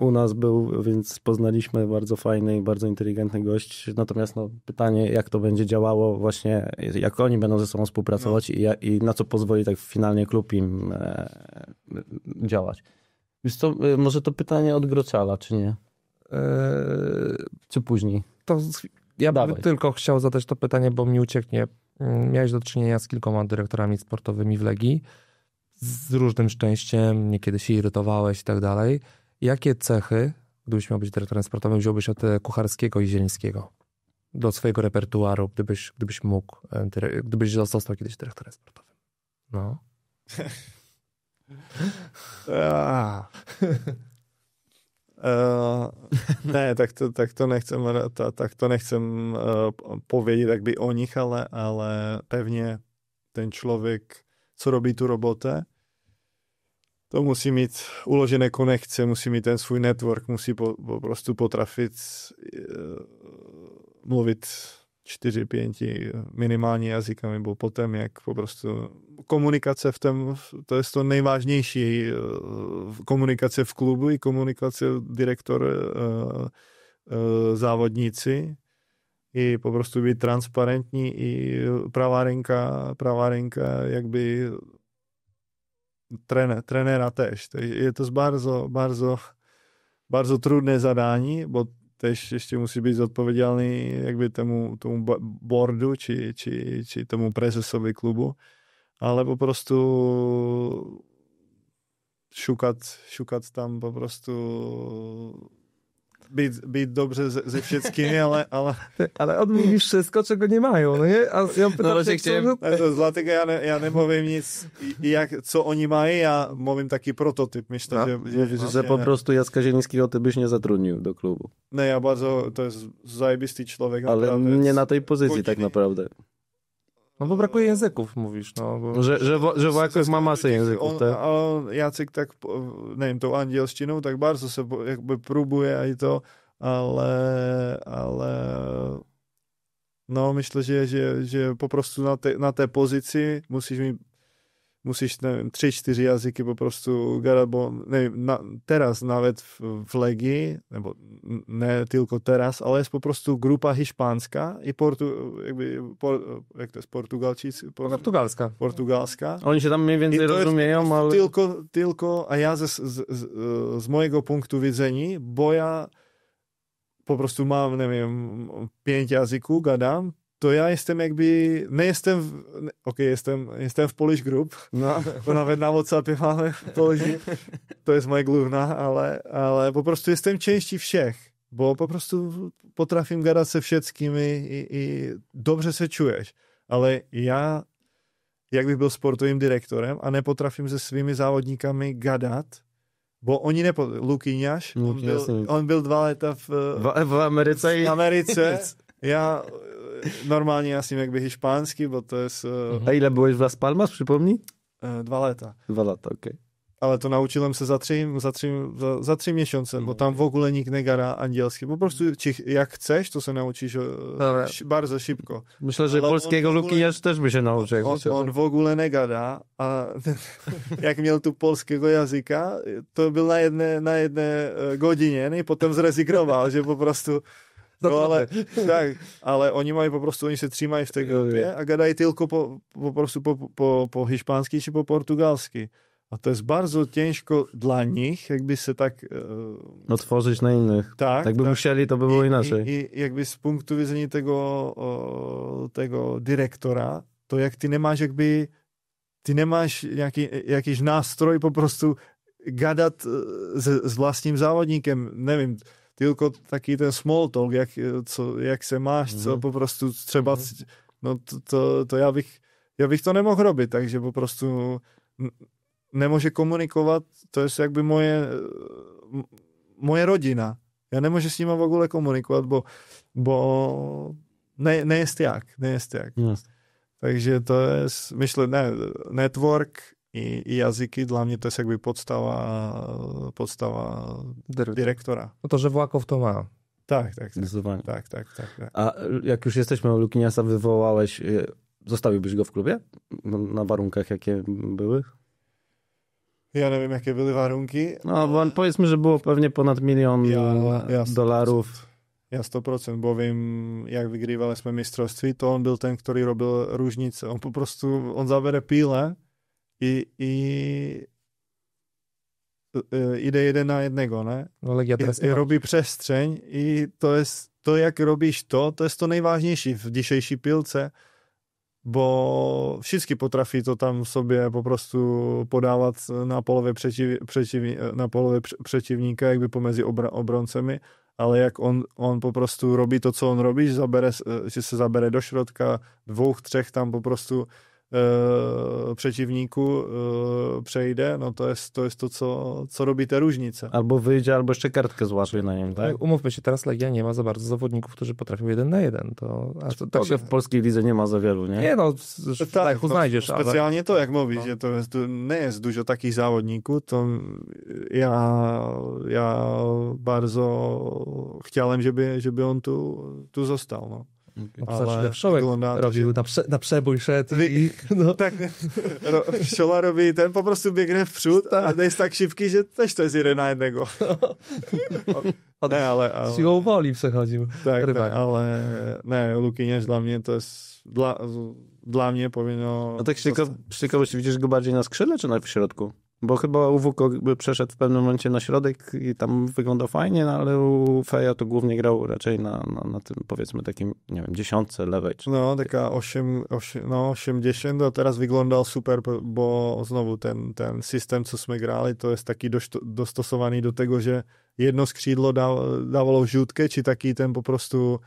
u nas był, więc poznaliśmy bardzo fajny i bardzo inteligentny gość. Natomiast pytanie, jak to będzie działało właśnie, jak oni będą ze sobą współpracować i na co pozwoli tak finalnie klub im działać. Wiesz co, może to pytanie od Groczala, czy nie? Czy później? Ja bym tylko chciał zadać to pytanie, bo mi ucieknie. Miałeś do czynienia z kilkoma dyrektorami sportowymi w Legii, z różnym szczęściem, niekiedy się irytowałeś i tak dalej. Jakie cechy gdybyś miał być dyrektorem sportowym, wziąłbyś od Kucharskiego i Zielińskiego do swojego repertuaru, gdybyś mógł, gdybyś został kiedyś dyrektorem sportowym? No. Ne, tak to nechcem powiedzieć jakby o nich, ale pewnie ten člověk, co robí tu robotę, to musí mít uložené konekce, musí mít ten svůj network, musí po prostu potrafit mluvit 4-5 minimálně jazykami, bo potom jak po prostu komunikace to je to nejvážnější, komunikace v klubu i komunikace direktor závodníci i po prostu být transparentní i pravá renka jakby trenéra tež. Je to bardzo trudné zadání, bo tež ještě musí být zodpovědný jakby tomu boardu či tomu prezesovi klubu, ale po prostu šukat tam po prostu být dobře ze všetkými, ale on mówi wszystko, czego nie mają, no nie? A ja pytam Dlatego ja nemluvím nic, co oni mají, já mluvím taky prototyp. Myślę, że po prostu Jacka Zielińskiego ty byś nie zatrudnił do klubu. Ne, to jest zajebistý člověk. Ale naprawdę, nie na tej pozycji tak naprawdę. No bo brakuje języków, mówisz. No, bo... Że Włakow ma masę języków, tak? Ale Jacek tak, nevím, tou andělštinou, tak bardzo se jakby próbuje i to, ale no myślę, že po prostu na té pozici musíš nevím, 3-4 jazyky po prostu garať, bo nevím, teraz nawet v Legii, nebo ne tylko teraz, ale je po prostu grupa hiszpańska i jak to jest, portugalska. Oni się tam mniej więcej rozumieją, ale... Tylko, a ja z mojego punktu widzenia, bo ja po prostu mám, nevím, 5 jazyků, gadám, to já jestem jakby, jestem v Polish Group, no. Nawet na WhatsAppie máme Polish, to jest moje główna, ale po prostu jestem części všech, bo po prostu potrafím gadať se všetkými i dobře se čuješ, ale já, jak bych byl sportovým direktorem a nepotrafím se svými závodníkami gadat, bo oni Lukyňaš, on byl 2 leta v Americe, já normálně já s ním jakby hiszpański, bo to jest... A ile byłeś w Las Palmas, przypomnij? 2 lata. 2 lata, okej. Okay. Ale to nauczyłem się za 3 miesiące, bo tam w ogóle nikt nie gada angielski. Po prostu jak chcesz, to się nauczysz bardzo szybko. Myślę, że ale polskiego Lukyňasz też by się nauczył. On w ogóle nie gada, a jak miał tu polskiego języka, to był na jednej godzinie i potem zrezygnował, że po prostu... No ale oni se trzymají v té grupě a gadají tylko po prostu po hiszpańsky či po portugalsky. A to jest bardzo ciężko dla nich, jakby se tak... otworzyć na innych. Tak, jakby musieli, to by było inaczej. I jakby z punktu widzenia tego dyrektora, to jak ty nie masz jakiś nástroj po prostu gadat z vlastním závodníkem, nevím, tylko taki ten small talk, jak se máš, co po prostu třeba, no to já bych to nemohl robiť, takže po prostu nemôže komunikovat, to jest jakby moje rodina. Ja nemôžem s nima v ogóle komunikovat, bo nejest jak. Yes. Takže to je, myslím, network i jazyky, dla mnie to jest jakby podstawa dyrektora. No to, że Włakow to ma. Tak. A jak już jesteśmy o Lukyňasa wywołałeś, zostawiłbyś go w klubie? Na warunkach, jakie były? Ja nevím, jaké byly warunki. No, bo powiedzmy, że było pewnie ponad $1 milion. Ja 100%, bo vím, jak vygrývali jsme mistrovství, to on byl ten, který robil růžnice. On po prostu, on zabere píle i ide jeden na jednego, ne? No, Legia teraz robí přestřeň i to jest to, jak robíš to jest to nejvážnější v dzisiejší pilce. bo wszyscy potrafi to tam sobie po prostu podávat na polowie przeciwnika, jakby pomiędzy obroncemi, ale jak on po prostu robí to, co on robí, že se zabere do środka, 2, 3 tam po prostu przeciwniku przejdzie, no to jest to, co robi te różnice. Albo wyjdzie, albo jeszcze kartkę złapie na nim, tak? Umówmy się, teraz Legia nie ma za bardzo zawodników, którzy potrafią 1 na 1. Tak się W polskiej lidze nie ma za wielu, nie? Nie no, tak znajdziesz. Specjalnie ale... to, jak mówisz, że to nie jest dużo takich zawodników, to ja bardzo chciałem, żeby on tu został, no. Ale Wszołek robił, na przebój szedł i... No. Tak, Všola robi, ten po prostu biegnie w przód a jest tak szybki, że też to jest 1 na 1. Ne, ale... Siłą woli przechodził. Tak, ale ne, Lukyněš dla mnie to jest... Dla mnie powinno... No tak z ciekawości widzisz go bardziej na skrzydle, czy w środku? Bo chyba u Wuko by przeszedł w pewnym momencie na środek i tam wyglądał fajnie, no ale u Feja to głównie grał raczej na tym, powiedzmy, takim, nie wiem, 10 lewej. Czy... No, taka 80, a teraz wyglądał super, bo znowu ten systém, co jsme grali, to jest taki dostosovaný do tego, že jedno skřídlo dávalo žutke, či taky ten po prostu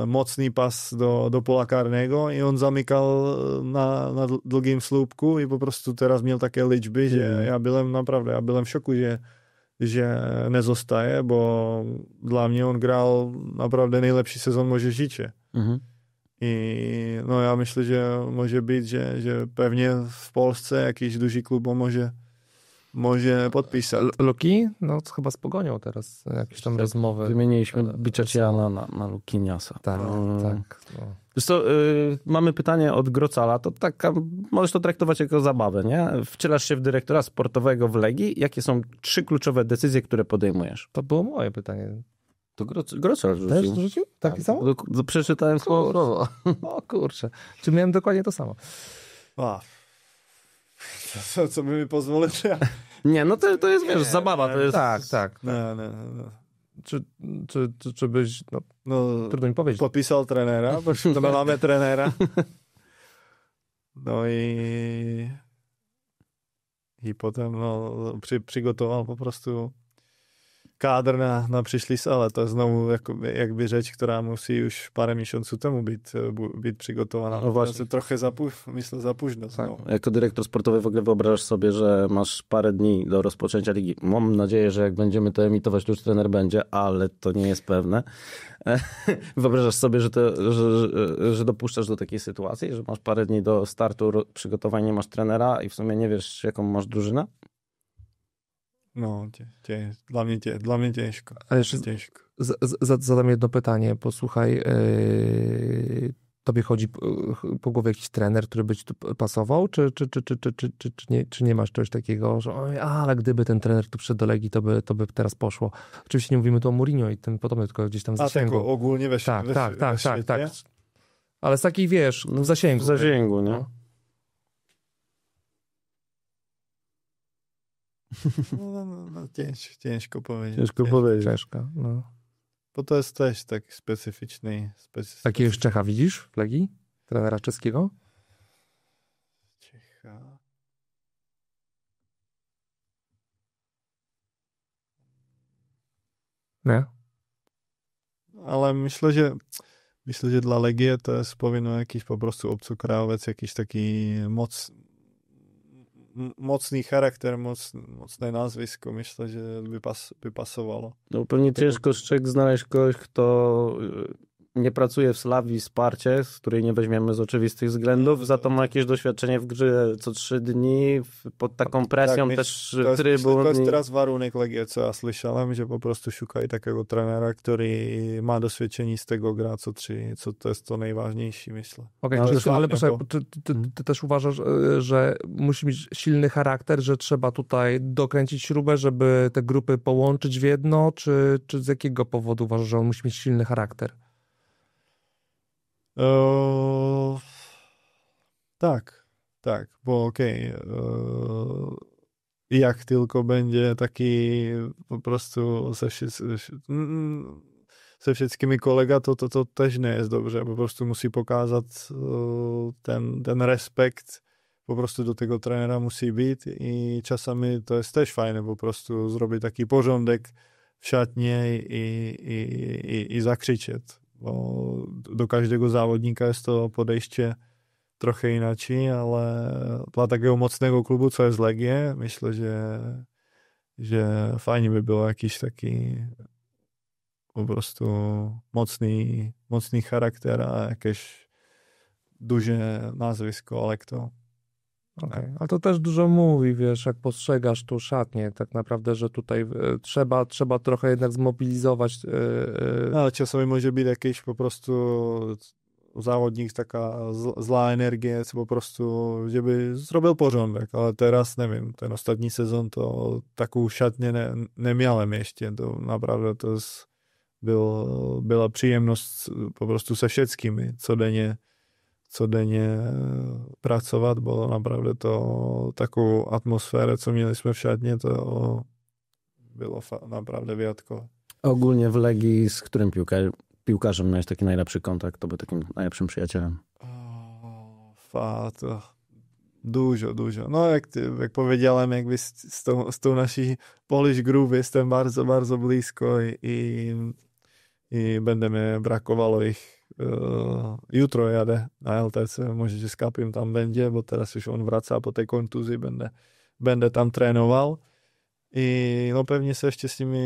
mocný pas do pola karného i on zamykal na dlhým slúbku i po prostu teraz měl také ličby, že já byłem v šoku, že nezostaje, bo dla mě on grál naprawdę nejlepší sezon může žiče. I no já myslím, že může být, že pevně v Polsce jakiś duży klub może podpisać. Luki? No chyba z Pogonią teraz jakieś tam rozmowy. Wymieniliśmy Biczaciana na Lukiniasa. Tak. No. Wiesz co, mamy pytanie od Grocala, to taka, możesz to traktować jako zabawę, nie? Wcielasz się w dyrektora sportowego w Legii. Jakie są 3 kluczowe decyzje, które podejmujesz? To było moje pytanie. To Grocal rzucił. Też rzucił? Tak samo? Przeczytałem słowo. O kurczę. Czy miałem dokładnie to samo? Co by mi pozwolił? Nie, no to jest, wiesz, zabawa. To jest... Tak. No. Czy byś, no, trudno mi powiedzieć. Podpisał trenera, bo to mamy trenera. No i potem przygotował po prostu kadr na przyszły ale to jest znowu jakby rzecz, która musi już parę miesięcy temu być przygotowana. No właśnie. Trochę za późno. Tak. Jako dyrektor sportowy w ogóle wyobrażasz sobie, że masz parę dni do rozpoczęcia ligi. Mam nadzieję, że jak będziemy to emitować, to już trener będzie, ale to nie jest pewne. Wyobrażasz sobie, że dopuszczasz do takiej sytuacji, że masz parę dni do startu przygotowania, nie masz trenera i w sumie nie wiesz, jaką masz drużynę? No, dla mnie ciężko. Ale jeszcze ciężko. Zadam jedno pytanie. Posłuchaj, tobie chodzi po głowie jakiś trener, który by ci tu pasował, czy nie masz czegoś takiego, że ale gdyby ten trener tu przyszedł do Legii, to by teraz poszło. Oczywiście nie mówimy tu o Mourinho i tym podobne, tylko gdzieś tam w zasięgu. Tak, ogólnie we świecie. Tak. Ale z takich, wiesz, w zasięgu. W zasięgu, nie? No. No, ciężko powiedzieć. Ciężko, no. Bo to jest też taki specyficzny. Jakiegoś Czecha widzisz w Legii? Trenera czeskiego? Czecha. Nie? Ale myślę, że dla Legii to jest powinno jakiś po prostu obcokrajowiec, jakiś taki mocny charakter, mocne nazwisko, myślę, że by pasowało. No pewnie ciężko znaleźć kogoś, kto nie pracuje w Slawii Sparcie, z której nie weźmiemy z oczywistych względów, za to ma jakieś doświadczenie w grze co 3 dni, pod taką presją też trybun. To jest teraz warunek Legii, co ja słyszałem, że po prostu szukają takiego trenera, który ma doświadczenie z tego gra co to jest to najważniejsze, myślę. Okej, ale proszę, ty też uważasz, że musi mieć silny charakter, że trzeba tutaj dokręcić śrubę, żeby te grupy połączyć w jedno, czy z jakiego powodu uważasz, że on musi mieć silny charakter? Tak, bo jak tylko będzie taki po prostu se všetkými kolega, to tež nie je dobře. Po prostu musí pokázat ten respekt, po prostu do tego trénera musí být i časami to je tež fajné, po prostu zrobiť taký pořondek v šatně i zakřičet. Bo do každého závodníka je to podejście trochę inaczej, ale dla takiego mocnego klubu, co jest Legie, myślę, że fajnie by było jakiś taki po prostu mocný charakter a jakieś duże nazwisko, ale kto. Okay. Ale to też dużo mówi, wiesz, jak postrzegasz tu szatnię, tak naprawdę, że tutaj trzeba trochę jednak zmobilizować. Ale czasami może być jakiś po prostu závodník, taká zlá energie, co po prostu, že by zrobil pořondek, ale teraz, nevím, ten ostatní sezon to takovou šatně nemělem ještě, to napravdu to byla příjemnost po prostu se všetkými, co denně pracovat, bylo napravdu to takovou atmosférę, co měli jsme v šatně, to bylo naprawdę wyjątkowe. Ogólnie w Legii, z którym piłkarzem miałeś taki najlepszy kontakt, to był takim najlepszym przyjacielem? To dużo. No jak powiedziałem, jakby z tą naší Polish Groove jestem bardzo, bardzo blisko i będzie mi brakowało ich. Jutro jadę na LTC, možná s Kapim tam będzie, bo teraz już on wraca po tej kontuzji, będę tam trénoval. I no pewnie se ještě s nimi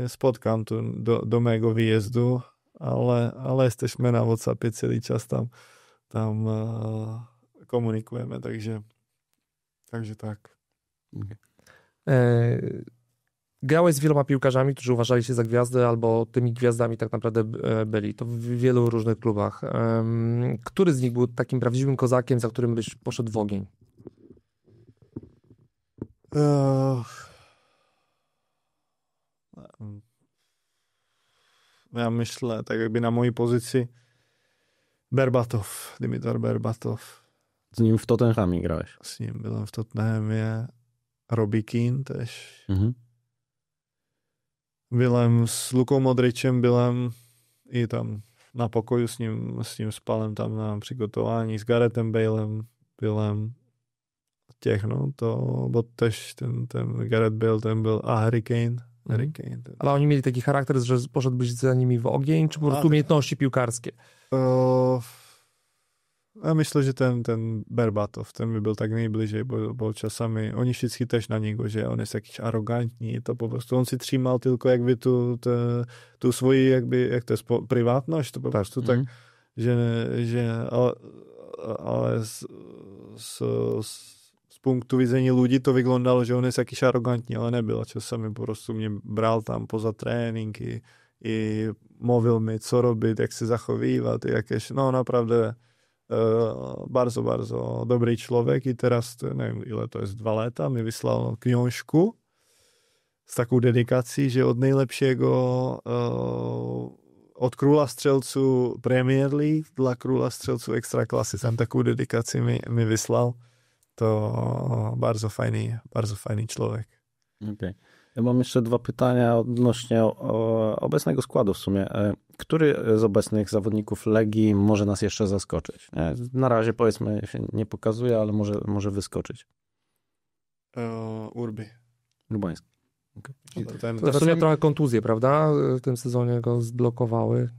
spotkám tu do mého výjezdu, ale jesteśmy na WhatsAppie celý čas, tam komunikujeme, takže tak. Okay. Grałeś z wieloma piłkarzami, którzy uważali się za gwiazdy albo tymi gwiazdami tak naprawdę byli. To w wielu różnych klubach. Który z nich był takim prawdziwym kozakiem, za którym byś poszedł w ogień? Ja myślę, tak jakby na mojej pozycji Dimitar Berbatov. Z nim w Tottenhamie grałeś? Z nim byłem w Tottenhamie. Robbie Keane też. Byłem z Luką Modricem, byłem i tam na pokoju z ním spałem tam na przygotowaniu, z Garethem Balem byłem. Bo też ten Gareth Bale, ten był, Harry Kane. Ale oni mieli taki charakter, że poszedłbyś za nimi w ogień, czy po prostu umiejętności piłkarskie? Ja myślę, że ten Berbatov, ten by był tak najbliżej, bo czasami oni wszyscy też na niego, że on jest jakiś arrogantny i to po prostu on się trzymał tylko jakby tu swoje jakby, jak to jest prywatność, to po prostu tak, że ale z punktu widzenia ludzi to wyglądało, że on jest jakiś arrogantny, ale nebyl. Czasami po prostu mnie brał tam poza trening i mówił mi, co robić, jak się zachowywać, jakieś, no naprawdę bardzo, bardzo dobry człowiek i teraz, nie wiem ile to jest, 2 lata, mi wysłał książkę z taką dedykacją, że od najlepszego od króla strzelců Premier League dla króla strzelců Ekstraklasy. Tam taką dedykację mi wysłał. To bardzo fajny człowiek. Okay. Ja mam jeszcze 2 pytania odnośnie obecnego składu w sumie. Który z obecnych zawodników Legii może nas jeszcze zaskoczyć? Na razie powiedzmy się nie pokazuje, ale może wyskoczyć. Urbański. Okay. To w sumie trochę kontuzje, prawda? W tym sezonie go zblokowały.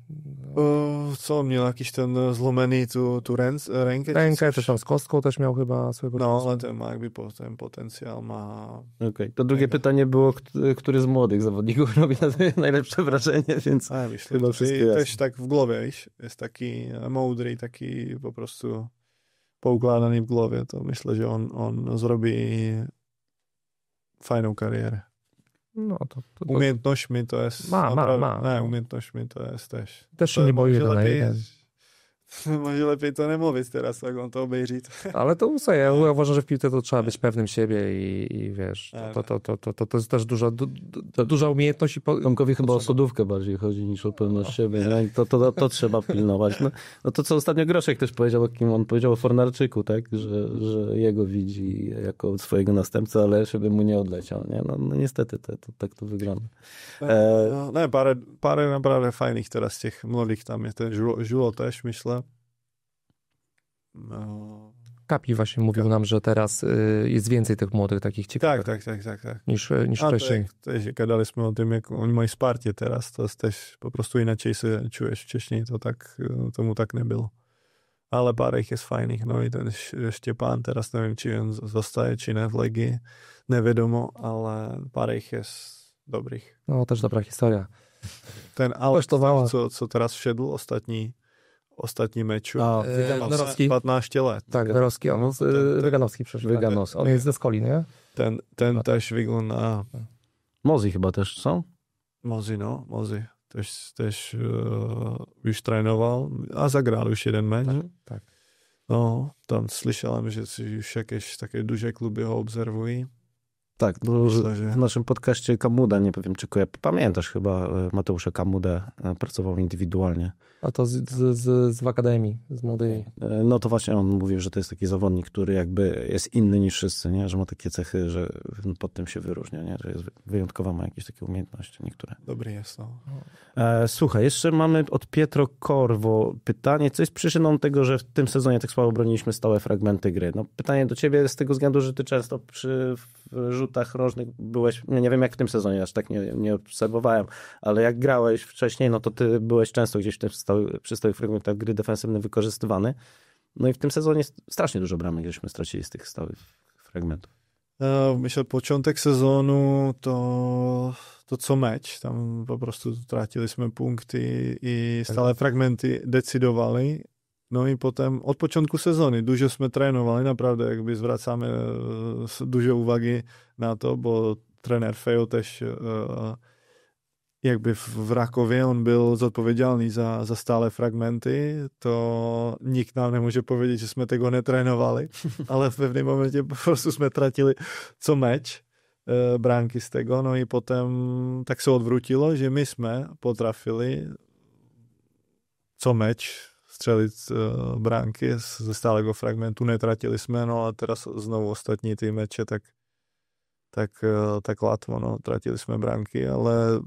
Co miał jakiś ten złomany tu rękę? Rękę, też tam z kostką też miał chyba swojego czasu. No, ale ten ma jakby ten potencjał ma... Okay. To drugie pytanie było, który z młodych zawodników robi najlepsze wrażenie, więc chyba też tak w głowie jest taki mądry, taki po prostu poukładany w głowie, to myślę, że on zrobi fajną karierę. No, umiejętnościami to jest... Ma. Nie, umiejętnościami to jest też... Też się nie boi. Może lepiej to nemluvit teraz, jak on to obejří. Ale to słuchaj, ja uważam, że w piłce to trzeba być pewnym siebie i wiesz, to jest też duża umiejętność i Tomkowi chyba o sodówkę bardziej chodzi niż o pewność siebie. Nie? To trzeba pilnować. No to co ostatnio Groszek też powiedział, on powiedział o Fornarczyku, tak? Że jego widzi jako swojego następcę, ale żeby mu nie odleciał. Nie? No niestety tak to wygląda. Parę naprawdę fajnych teraz těch mladých tam je. Ten Žulo też, myślę. No. Kapi właśnie mówił nam, że teraz jest więcej tych młodych, takich ciekawych Tak. niż wcześniej. Też gadaliśmy o tym, jak oni mají Spartě teraz, to też po prostu inaczej se čuješ. Wcześniej tomu tak nebylo. Ale pár ich jest fajných. No i ten Štěpán teraz, nevím, či on zostaje, či ne v Legii, nevědomo, ale pár ich jest dobrých. No, też dobra historia. Ten Alex, co teraz wszedł, ostatni meczu. Norowski. 15 lat. Tak, Norowski, Wyganowski przecież. Wyganowski. On jest ze Skoli, nie? Ten też wygląda... Mozi chyba też są? Mozi. Też już trénoval a zagrál už jeden meč. Tak. No, tam slyšałem, že już jakieś takie duże kluby ho obserwují. Tak, w naszym podcaście Kamuda, nie wiem czy pamiętasz chyba Mateusza Kamudę, pracował indywidualnie. A to z Akademii, z młodej. No to właśnie on mówił, że to jest taki zawodnik, który jakby jest inny niż wszyscy, nie? Że ma takie cechy, że pod tym się wyróżnia, nie? Że jest wyjątkowa, ma jakieś takie umiejętności niektóre. Dobry jest, no. Słuchaj, jeszcze mamy od Pietro Corvo pytanie, co jest przyczyną tego, że w tym sezonie tak słabo broniliśmy stałe fragmenty gry? No pytanie do ciebie z tego względu, że ty często przy rzutach rożnych byłeś, nie wiem jak w tym sezonie, aż tak nie obserwowałem, ale jak grałeś wcześniej, no to ty byłeś często gdzieś przy stałych fragmentach gry defensywny wykorzystywany. No i w tym sezonie strasznie dużo bramek żeśmy stracili z tych stałych fragmentów. Myślę, początek sezonu to co mecz. Tam po prostu traciliśmy punkty i stále fragmenty decydowali. No i potem od początku sezony dużo jsme trénovali, naprawdę jakby zwracamy dużo uwagi na to, bo trenér Fejo też jakby w Rakowie on byl zodpovědný za stále fragmenty, to nikt nám nemůže powiedzieć, že jsme tego netrénovali, ale v pewnym momentě po prostu jsme tratili co meč bránky z tego, no i potem tak se odvrutilo, že my jsme potrafili co meč střelit bránky ze stálego fragmentu, netratili jsme, no a teraz znovu ostatní ty meče tak łatwo, no, tratili jsme bránky, ale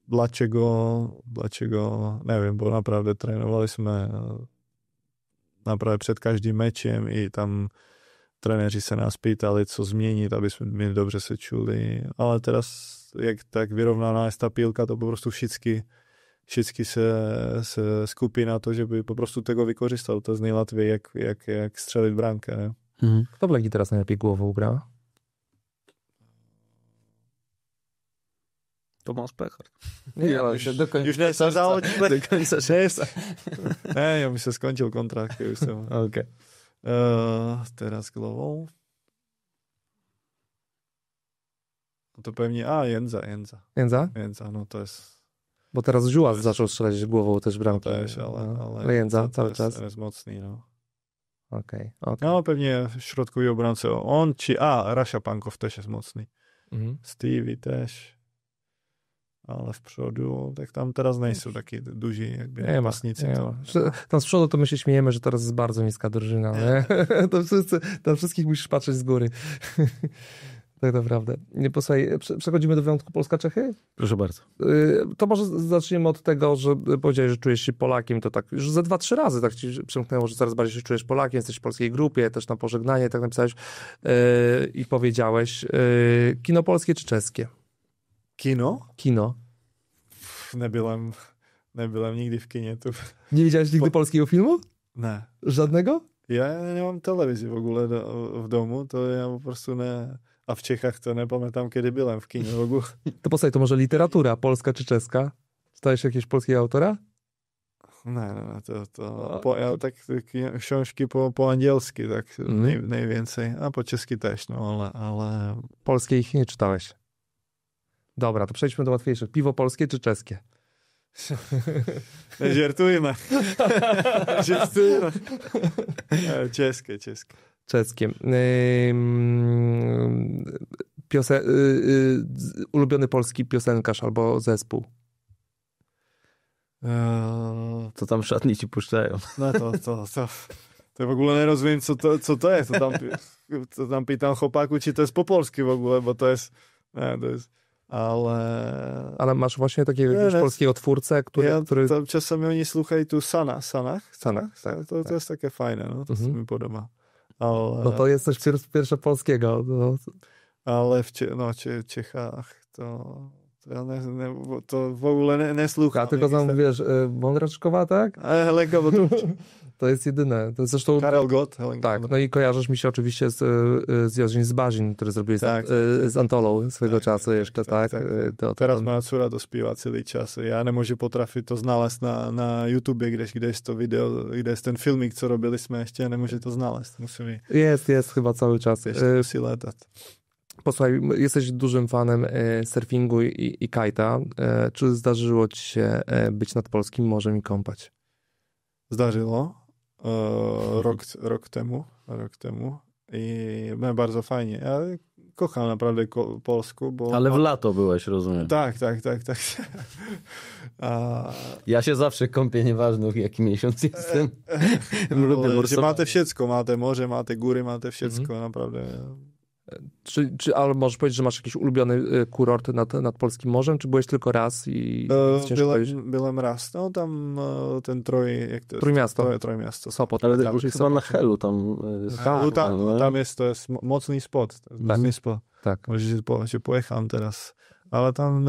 dlaczego, nevím, bo naprawdę trénovali jsme naprawdę před každým mečem i tam trenéři se nás pýtali, co změnit, aby jsme my dobře se čuli, ale teraz, jak tak vyrovnaná je ta pílka, to po prostu všichni se skupí na to, že by po prostu tego vykořistal. To jest nejlatwiej, jak strzelić bramkę. Nie? Kto w Legii teraz najlepiej głową gra? Tomasz Pechar. Nie, ale już nie jestem zawodnik. Do końca nie, ja mi się skończył kontrakt. Okay. Teraz głową. No to pewnie, Jędza, no to jest... Bo teraz Żułas zaczął strzelać głową też bramkę. Też, ale Jędza cały czas. Jest mocny, no. Okay. No pewnie środkowy obrońca. On czy... Rasia Pankow też jest mocny. Stevie też. Ale w przodu, tak tam teraz nie są takie duzi jakby napastnicy. Tam z przodu to my się śmiejemy, że teraz jest bardzo niska drużyna. Nie? Tam wszystkich musisz patrzeć z góry. Tak naprawdę. Posłuchaj, przechodzimy do wyjątku Polska-Czechy? Proszę bardzo. To może zaczniemy od tego, że powiedziałeś, że czujesz się Polakiem, to tak już ze 2-3 razy tak ci przemknęło, że coraz bardziej się czujesz Polakiem, jesteś w polskiej grupie, też na pożegnanie tak napisałeś i powiedziałeś. Kino polskie czy czeskie? Kino. Nebyłem nigdy w kinie. Tu. Nie widziałeś nigdy polskiego filmu? Nie. Żadnego? Ja nie mam telewizji w ogóle w domu, to ja po prostu nie... A w Czechach to nie pamiętam, kiedy byłem w kinie w ogóle. To posłuchaj, to może literatura, polska czy czeska? Czytałeś jakiegoś polskiego autora? Nie, ja tak książki po angielsku tak najwięcej, a po czeski też, no ale... Polskie ich nie czytałeś. Dobra, to przejdźmy do łatwiejszych. Piwo polskie czy czeskie? Nežertujme. Žertujme. České. Czeskie. Ulubiony polski piosenkarz albo zespół. Co tam szatni ci puszczają? No to w ogóle nerozumiem, co to jest. To tam pytam chłopaku, czy to jest po polsku w ogóle, bo to jest... Ale masz właśnie takiego jakiegoś polskiego twórcę, który... To czasami oni słuchają tu Sanach. To jest takie fajne, no, to mi podoba. No to jest coś pierwsze polskiego. No. Ale w Czechach to to w ogóle nie słucham. Ja tylko tam, wiesz, Wądraczkowa, tak? Helenka, bo to jest jedyne. To jest zresztą... Karel Gott. Helenka. Tak, no i kojarzysz mi się oczywiście z Jorzin Zbarzin, który zrobił z Antolą swego czasu jeszcze, tak? Teraz moja córa to śpiewa cały czas. Ja nie może potrafię to znaleźć na YouTube, kde jest to video, kde jest ten filmik, co robiliśmy, jeszcze nie może to znaleźć. Musimy... Jest chyba cały czas. Musi latać. Posłuchaj, jesteś dużym fanem surfingu i kajta. Czy zdarzyło ci się być nad polskim morzem i kąpać? Zdarzyło. Rok temu. I bardzo fajnie. Ja kocham naprawdę Polskę, bo... Ale w lato byłeś, rozumiem. Tak. Ja się zawsze kąpię, nieważne jaki miesiąc jestem. Lubię że máte wszystko, máte morze, máte góry, máte wszystko, naprawdę... Ale możesz powiedzieć, że masz jakiś ulubiony kurort nad polskim morzem, czy byłeś tylko raz i byłem raz. No tam ten Trójmiasto. Sopot. Ale chyba na Helu tam... Tam jest, to jest mocny spot. Tak. Może się pojechałem teraz. Ale tam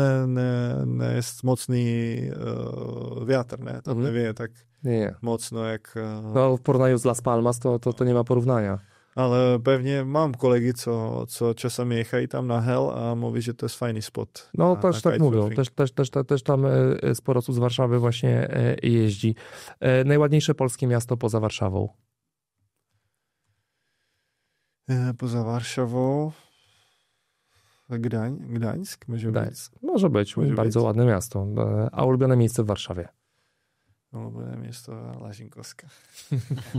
nie jest mocny wiatr, nie? Tam nie wieje tak mocno jak... No w porównaniu z Las Palmas to nie ma porównania. Ale pewnie mam kolegi, co czasami jechają tam na Hel, a mówi, że to jest fajny spot. No też tak mówią. Też tam sporo osób z Warszawy właśnie jeździ. Najładniejsze polskie miasto poza Warszawą? Poza Warszawą... Gdańsk? Może być. Bardzo ładne miasto. A ulubione miejsce w Warszawie? Ulubione miejsce Łazinkowska.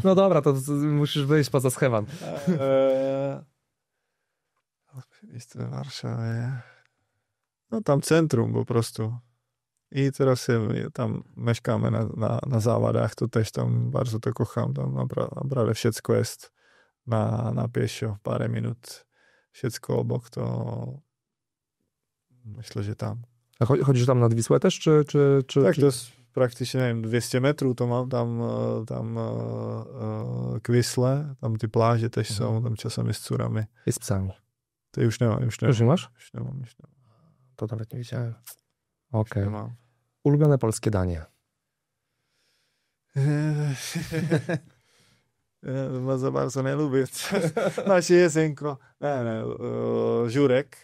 No dobra, to musisz wyjść poza schemat. Miejsce w Warszawie. No tam centrum po prostu. I teraz tam mieszkamy na Zawadach, to też tam bardzo to kocham. Tam naprawdę wszystko jest na piesio, parę minut. Wszystko obok, to myślę, że tam. A chodzisz tam nad Wisłę też, czy... Tak, to jest praktycznie, nie wiem, 200 metrów, to mam tam k Wisle, tam te plaże też są, tam czasami z córami. I z psami. To już nie mam. Już nie masz? Już nie mam. To nawet nie wiedziałem. Okej. Ulubione polskie danie? Ja za bardzo nie lubię. Nasze jesenko. Żurek.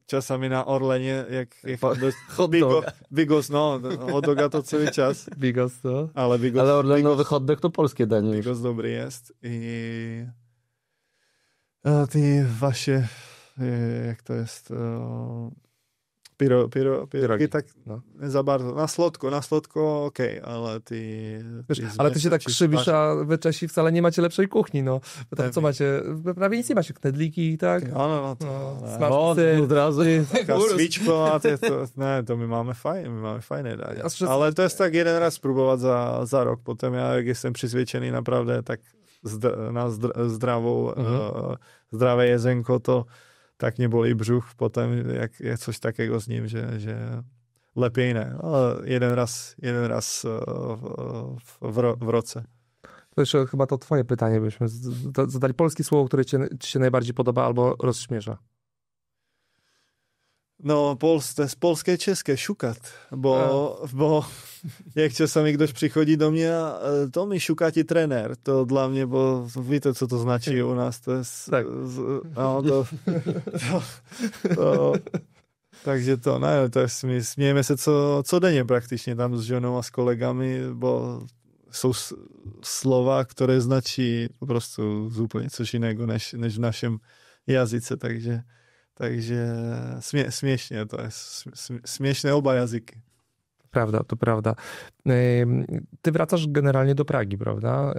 Czasami na Orlenie, jak Bigos, hot doga to cały czas. Bigos, no. Ale Orlenowy hot dog to polskie danie. Bigos dobry jest. I właśnie, jak to jest... Pierogi tak nie za bardzo. Na słodko okej, ale ale ty się tak krzywisz, a we Czesi wcale nie macie lepszej kuchni, no. Tam co macie? Prawie nic nie macie. Knedliki, tak? No. Od razu. Svičko, to my mamy fajne danie. Ale to jest tak jeden raz spróbować za rok. Potem ja jak jestem przyzwyczajony naprawdę tak na zdrawe jedzenko, to tak nie boli brzuch potem, jak coś takiego z nim, że lepiej nie. Ale jeden raz w roce. To jeszcze chyba to twoje pytanie byśmy zadali. Polskie słowo, które ci się najbardziej podoba albo rozśmiesza. No, to jest polskie, czeskie, szukat, bo jak czasami ktoś przychodzi do mnie, to mi szukacie trener, to dla mnie, bo wiecie, co to znaczy u nas, to jest... Tak. Także to jest, śmiejemy się codziennie praktycznie tam z żoną a z kolegami, bo są słowa, które znaczy po prostu zupełnie coś innego niż w naszym języku, takže Takže směšně to jest. Smieszne oba języki. Prawda, to prawda. Ty wracasz generalnie do Pragi, prawda?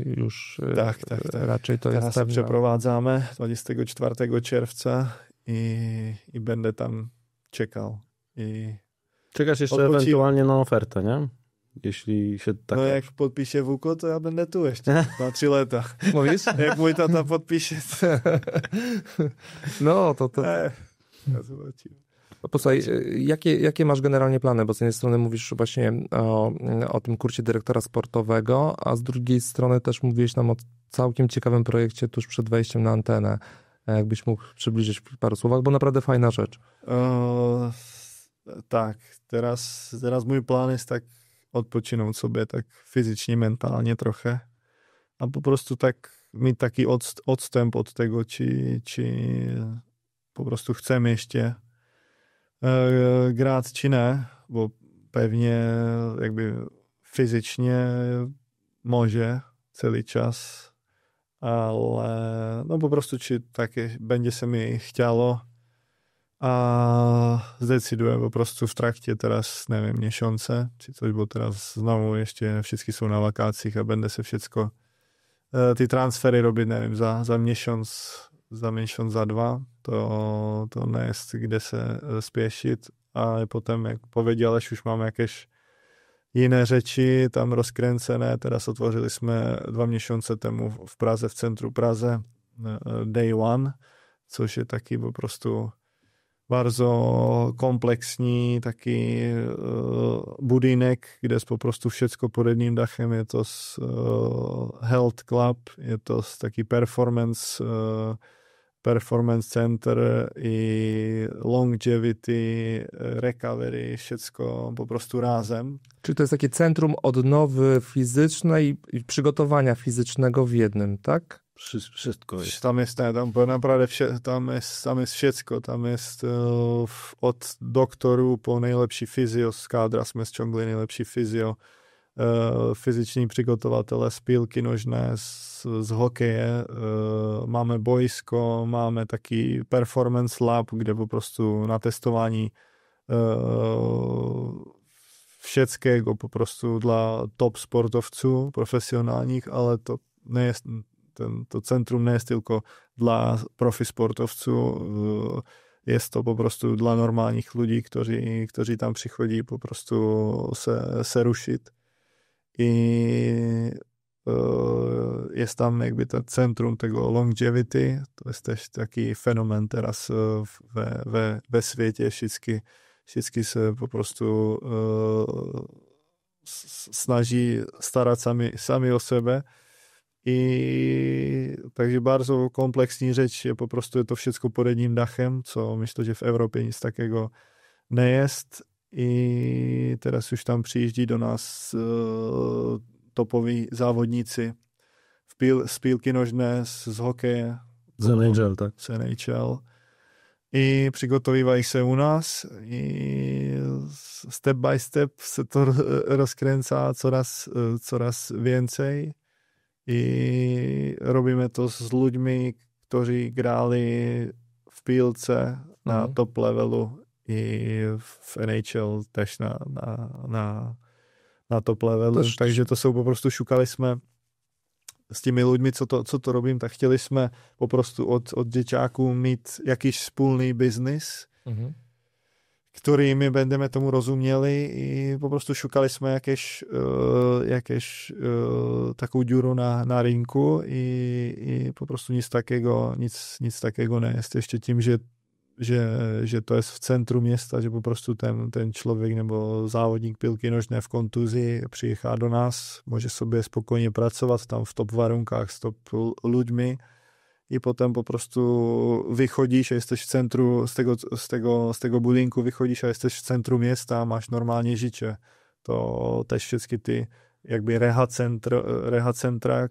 Już Tak. raczej to Teraz jest se pewne. przeprowadzamy 24 czerwca i będę tam czekał. Czekasz jeszcze Odpoczyw- ewentualnie na ofertę, nie? Jeśli się tak... No jak podpisze WUKO, to ja będę tu jeszcze na 3 lata. Mówisz? Jak mój tata podpisze, to... No, to... Ja zobaczymy. Posłuchaj, jakie masz generalnie plany? Bo z jednej strony mówisz właśnie o tym kursie dyrektora sportowego, a z drugiej strony też mówiłeś nam o całkiem ciekawym projekcie tuż przed wejściem na antenę. Jakbyś mógł przybliżyć w paru słowach, bo naprawdę fajna rzecz. Tak, teraz mój plan jest tak odpocząć sobie tak fizycznie, mentalnie trochę, a po prostu tak mieć taki odstęp od tego, czy po prostu chcemy jeszcze grać, czy nie, bo pewnie jakby fizycznie może cały czas, ale no po prostu czy takie będzie się mi chciało, a zdecyduję po prostu w trakcie teraz, nie wiem, miesiące, czy coś, bo teraz znowu jeszcze wszyscy są na wakacjach, a będę się wszystko te transfery robić, nie wiem, za miesiąc, za 2, to nie jest gdzie się spieszyć, a potem, jak powiedziałeś, już mamy jakieś inne rzeczy tam rozkręcone. Teraz otworzyliśmy 2 miesiące temu w Pradze, w centrum Pradze, Day One, coś jest taki po prostu bardzo kompleksní taki budynek, kde je po prostu všetko pod jedným dachem. Je to health club, je to taký performance center i longevity, recovery, všetko po prostu razem. Czyli to jest takie centrum odnowy fizycznej i przygotowania fizycznego w jednym, tak? Wszystko jest. Tam jest, tam naprawdę tam jest wszystko. Tam jest od doktoru po nejlepší fyzio z kádra jsme ściągli nejlepší fyzio, fyziční přigotovatele z pílky nožné, z hokeje, máme boisko, máme taký performance lab, kde po prostu na testování všetkého po prostu dla top sportovců, profesionálních, ale to nie jest to centrum nie jest tylko dla profi sportowców, jest to po prostu dla normalnych ludzi, którzy tam przychodzi po prostu se ruszyć. I jest tam jakby to centrum tego longevity, to jest też taki fenomen teraz we świecie, wszyscy se po prostu snaží starać sami o siebie. I takže bardzo komplexní řeč je po prostu to wszystko pod jedním dachem, co myślę, že v Evropě nic takiego nie jest. I teraz już tam přijíždí do nás topoví závodníci z pílky nožné, z hokeje. Z NHL, tak? Z NHL. I přigotovívají se u nás i step by step se to rozkręca coraz więcej. I robíme to s ľuďmi, ktorí hráli v pílce na top levelu i v NHL tež na top levelu. Takže to jsou po prostu, šukali jsme s těmi ľuďmi, co to robím, tak chtěli jsme po prostu od děťáků mít jakýś wspólný biznis, který my będziemy tomu rozuměli i po prostu šukali jsme jakieś taką dziurą na rynku i po prostu nic takiego nie jest. Ještě tím, že to jest w centrum města, že po prostu ten člověk nebo závodník pílky nožné v kontuzi přichá do nás, může sobě spokojně pracovat tam v top warunkách s top ľuďmi. I potem po prostu wychodzisz, a jesteś w centrum z tego budynku, wychodzisz, a jesteś w centrum miasta, masz normalnie życie. To też wszystkie ty jakby reha centra,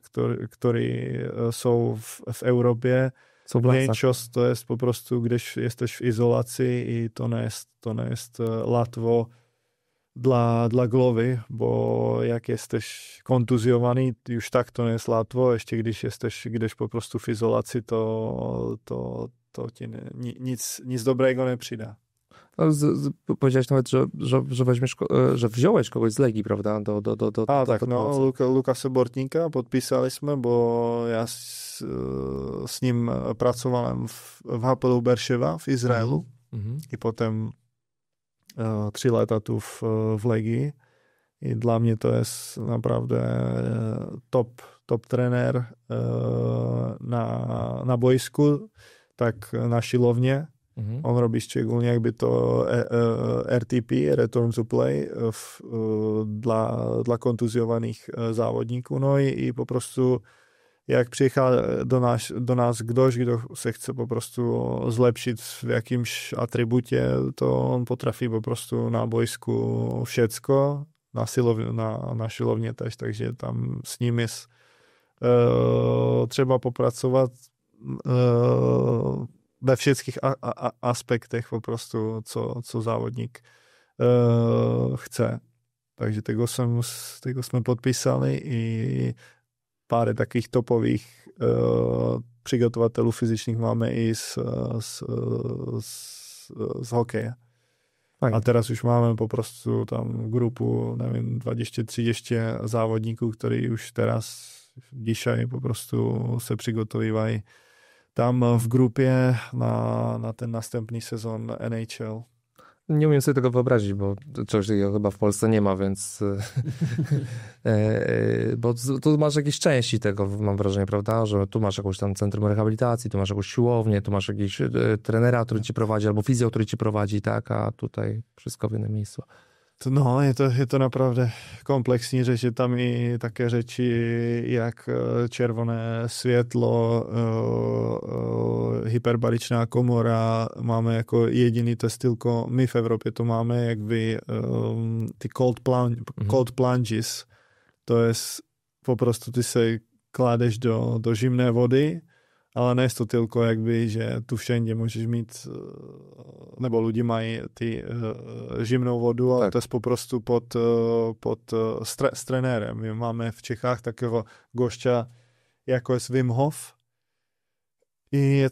które są w Europie. Większość to jest po prostu gdzieś jesteś w izolacji i to nie jest łatwo dla głowy, bo jak jesteś kontuzjowany, już tak to nie jest łatwo, jeszcze když jesteś gdzieś po prostu w izolacji, to to ti nic dobrego nie przyda. No, powiedziałeś nawet, że weźmiesz, że wziąłeś kogoś z Legii, prawda? Tak, Lukasa Bortníka podpisaliśmy, bo ja z nim pracowałem w Hapoelu Beersheva w Izraelu i potem 3 lata tu w Legii i dla mnie to jest naprawdę top trener na boisku, tak na siłownię. On robi szczególnie jakby to RTP, Return to Play, dla kontuzjowanych zawodników. No i po prostu jak przyjechał do nas ktoś, kto się chce po prostu zlepšić w jakimś atrybucie, to on potrafi po prostu na boisku wszystko, na siłownię też, takže tam z nim jest trzeba popracować we wszystkich aspektach po prostu, co zawodnik chce. Takže tego jsme podpisali i parę takich topových přigotowatelů fyzicznych máme i z hokeja. A teraz już mamy po prostu tam grupu, nevím, 20-30 závodníků, ktorí już teraz, dzisiaj po prostu se přigotowywají tam w grupie na ten następny sezon NHL. Nie umiem sobie tego wyobrazić, bo czegoś takiego chyba w Polsce nie ma, więc bo tu masz jakieś części tego, mam wrażenie, prawda, że tu masz jakąś tam centrum rehabilitacji, tu masz jakąś siłownię, tu masz jakiś trenera, który ci prowadzi, albo fizjo, który ci prowadzi, tak, a tutaj wszystko w innym miejscu. No, je to naprawdę kompleksní, že je tam i také řeči, jak červené světlo, hyperbaričná komora, máme jako jediný testilko, my v Evropě to máme, jakby ty cold plunges, to je po prostu ty se kládeš do zimné vody, ale nie jest to tylko jakby, že tu všędzie můžeš mít, nebo lidi mají ty zimnou vodu, ale to jest po prostu pod s trenérem. My máme v Čechách takového gošťa, jako jest Wim Hof. I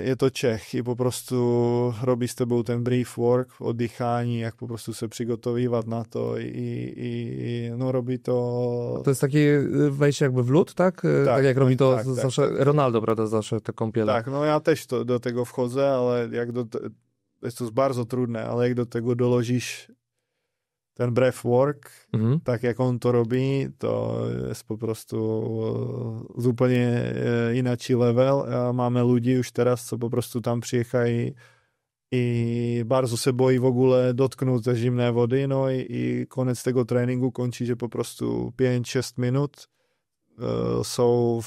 je to Čech. I po prostu robí s tebou ten brief work, oddychání, jak po prostu se přigotowywać na to i no robi to... To jest takie wejście jakby w lód, tak? Tak jak robi to zawsze Ronaldo, prawda? Zawsze te kąpiele. Tak, no ja też do tego wchodzę, ale jest to bardzo trudne, ale jak do tego doložíš ten breath work, tak jak on to robi, to jest po prostu zupełnie inaczý level. A máme ľudí už teraz, co po prostu tam přijechají i bardzo se bojí v ogóle dotknout ze zimné vody, no i konec tego tréninku končí, že po prostu 5-6 minut jsou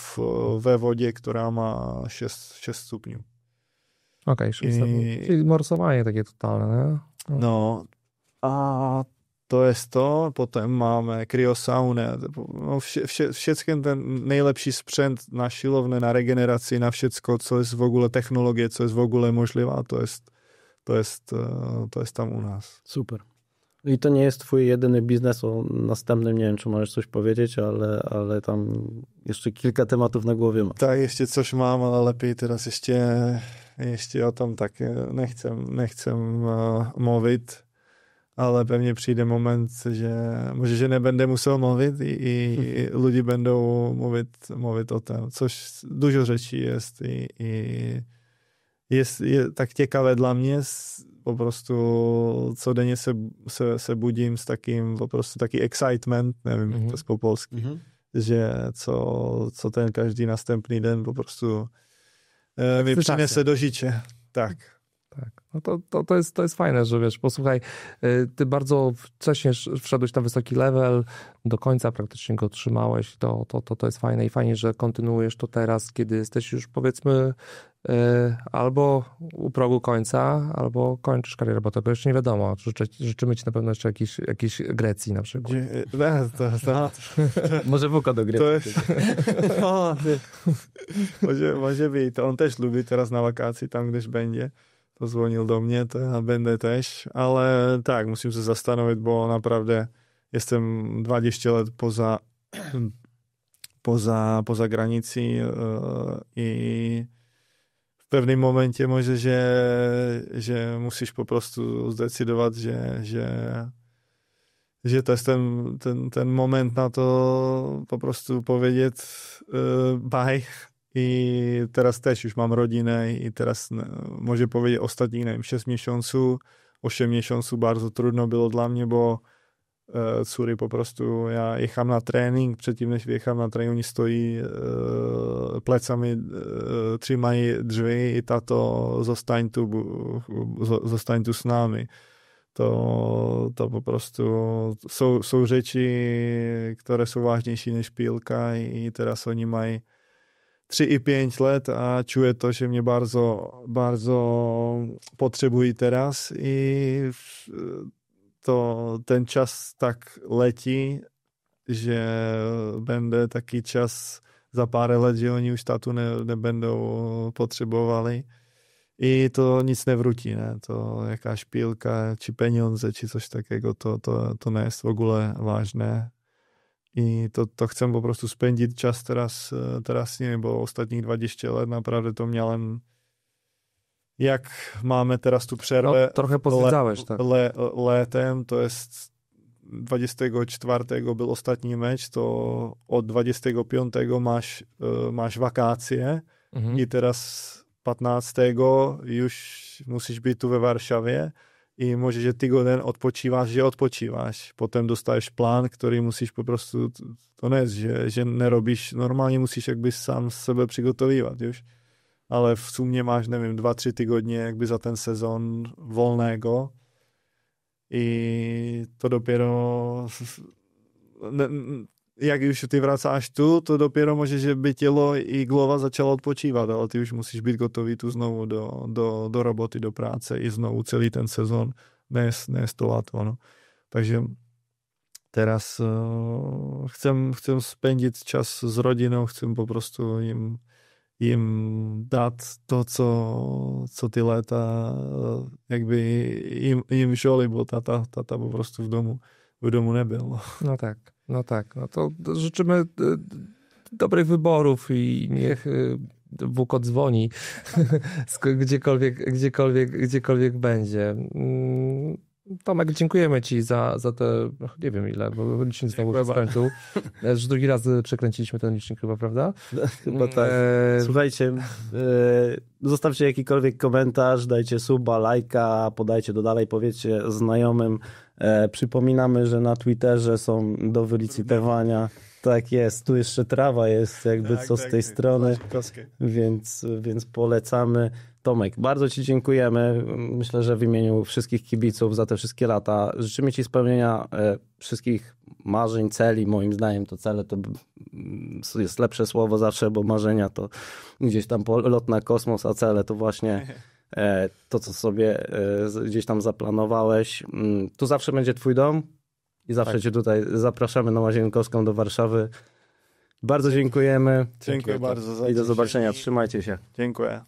ve vodě, která má 6 stupňů. Okej, czyli morsowanie takie totalne, nie? No, a to jest to, potem máme kryosaunę, no všechny ten nejlepší sprzęt na siłowne, na regeneraci, na wszystko, co jest w ogóle technologie, co jest w ogóle możliwe, to jest tam u nas. Super. I to nie jest twój jedyny biznes, o następnym nie wiem, czy możesz coś powiedzieć, ale tam jeszcze kilka tematów na głowie mam. Tak, jeszcze coś mam, ale lepiej teraz ještě o tom tak nechcem mluvit, ale pewnie przyjdzie moment, že nebędę musiał mówić i ludzie będą mówić o tym. Dużo rzeczy jest i jest tak ciekawe dla mnie, po prostu codenně se budím s takým po prostu taki excitement, nevím, jak to jest po polsku, že co ten každý następný den po prostu mi přinese do życia. Tak. No to jest fajne, że wiesz, posłuchaj, ty bardzo wcześnie wszedłeś na wysoki level, do końca praktycznie go trzymałeś, to jest fajne i fajnie, że kontynuujesz to teraz, kiedy jesteś już powiedzmy albo u progu końca, albo kończysz karierę, bo tego jeszcze nie wiadomo. Życzymy ci na pewno jeszcze jakiejś Grecji na przykład. Może Wuka do Grecji. Może być. On też lubi teraz na wakacji, tam gdzieś będzie. To dzwonił do mnie, to ja będę też, ale tak, musím se zastanowić, bo naprawdę jestem 20 lat poza granicí i v pewnym momencie może, že musíš po prostu zdecydovat, že to jest ten moment na to po prostu powiedzieć bye. I teraz też już mam rodzinę i teraz może powiedzieć ostatnich, nevím, 6 miesięcy, 8 miesięcy bardzo trudno bylo dla mě, bo cůry po prostu, já jechám na trénink, předtím než vyjechám na trénink, oni stojí plecami, třímají drzwi i tato zostaň tu s námi. To po prostu jsou řeči, které jsou vážnější než pílka i teraz oni mají 3 i 5 let a čuje to, že mě bardzo potřebují teraz i ten čas tak letí, že bude taký čas za pár let, že oni už tátu nebudou potřebovali. I to nic nevrutí, ne? To jaká špílka, či peníze, či coś takiego, to nie jest w ogóle ważne. I to chcem po prostu spędzić czas teraz z nimi, bo ostatnich 20 let naprawdę to miałem, jak mamy teraz tu przerwę. No, trochę pozwiedzałeś, tak. Letem, to jest 24 był ostatni mecz, to od 25 masz wakacje i teraz 15 już musisz być tu we Warszawie i może, że tygodeń odpoczywasz, potem dostajesz plan, który musisz po prostu, to nie jest, że nie robisz, normalnie musisz jakby sam sobie przygotowywać już, ale w sumie masz, nie wiem, 2-3 tygodnie jakby za ten sezon wolnego i to dopiero jak już ty wracasz tu, to dopiero może, żeby tělo i głowa zaczęła odpočívat, ale ty już musisz być gotový tu znowu do roboty, do práce i znowu celý ten sezon. Nie jest to łatwo. No. Takže teraz chcem spędzić czas z rodziną, chcę po prostu im dać to, co ty lata jakby im wzięli, bo tata po prostu w domu nie był. No tak. No to życzymy dobrych wyborów i niech Bóg odzwoni gdziekolwiek będzie. Tomek, dziękujemy ci za te, nie wiem ile, bo licznik znowu skończył. Już drugi raz przekręciliśmy ten licznik chyba, prawda? Chyba tak. Słuchajcie, zostawcie jakikolwiek komentarz, dajcie suba, lajka, podajcie do dalej, powiedzcie znajomym. Przypominamy, że na Twitterze są do wylicytowania. Tak jest, tu jeszcze trawa jest jakby co z tej strony, więc polecamy. Tomek, bardzo ci dziękujemy. Myślę, że w imieniu wszystkich kibiców za te wszystkie lata życzymy ci spełnienia wszystkich marzeń, celi. Moim zdaniem to cele to jest lepsze słowo zawsze, bo marzenia to gdzieś tam polot na kosmos, a cele to właśnie to, co sobie gdzieś tam zaplanowałeś. Tu zawsze będzie twój dom i zawsze cię tutaj zapraszamy na Łazienkowską do Warszawy. Bardzo dziękujemy. Dziękuję bardzo. I do zobaczenia. Trzymajcie się. Dziękuję.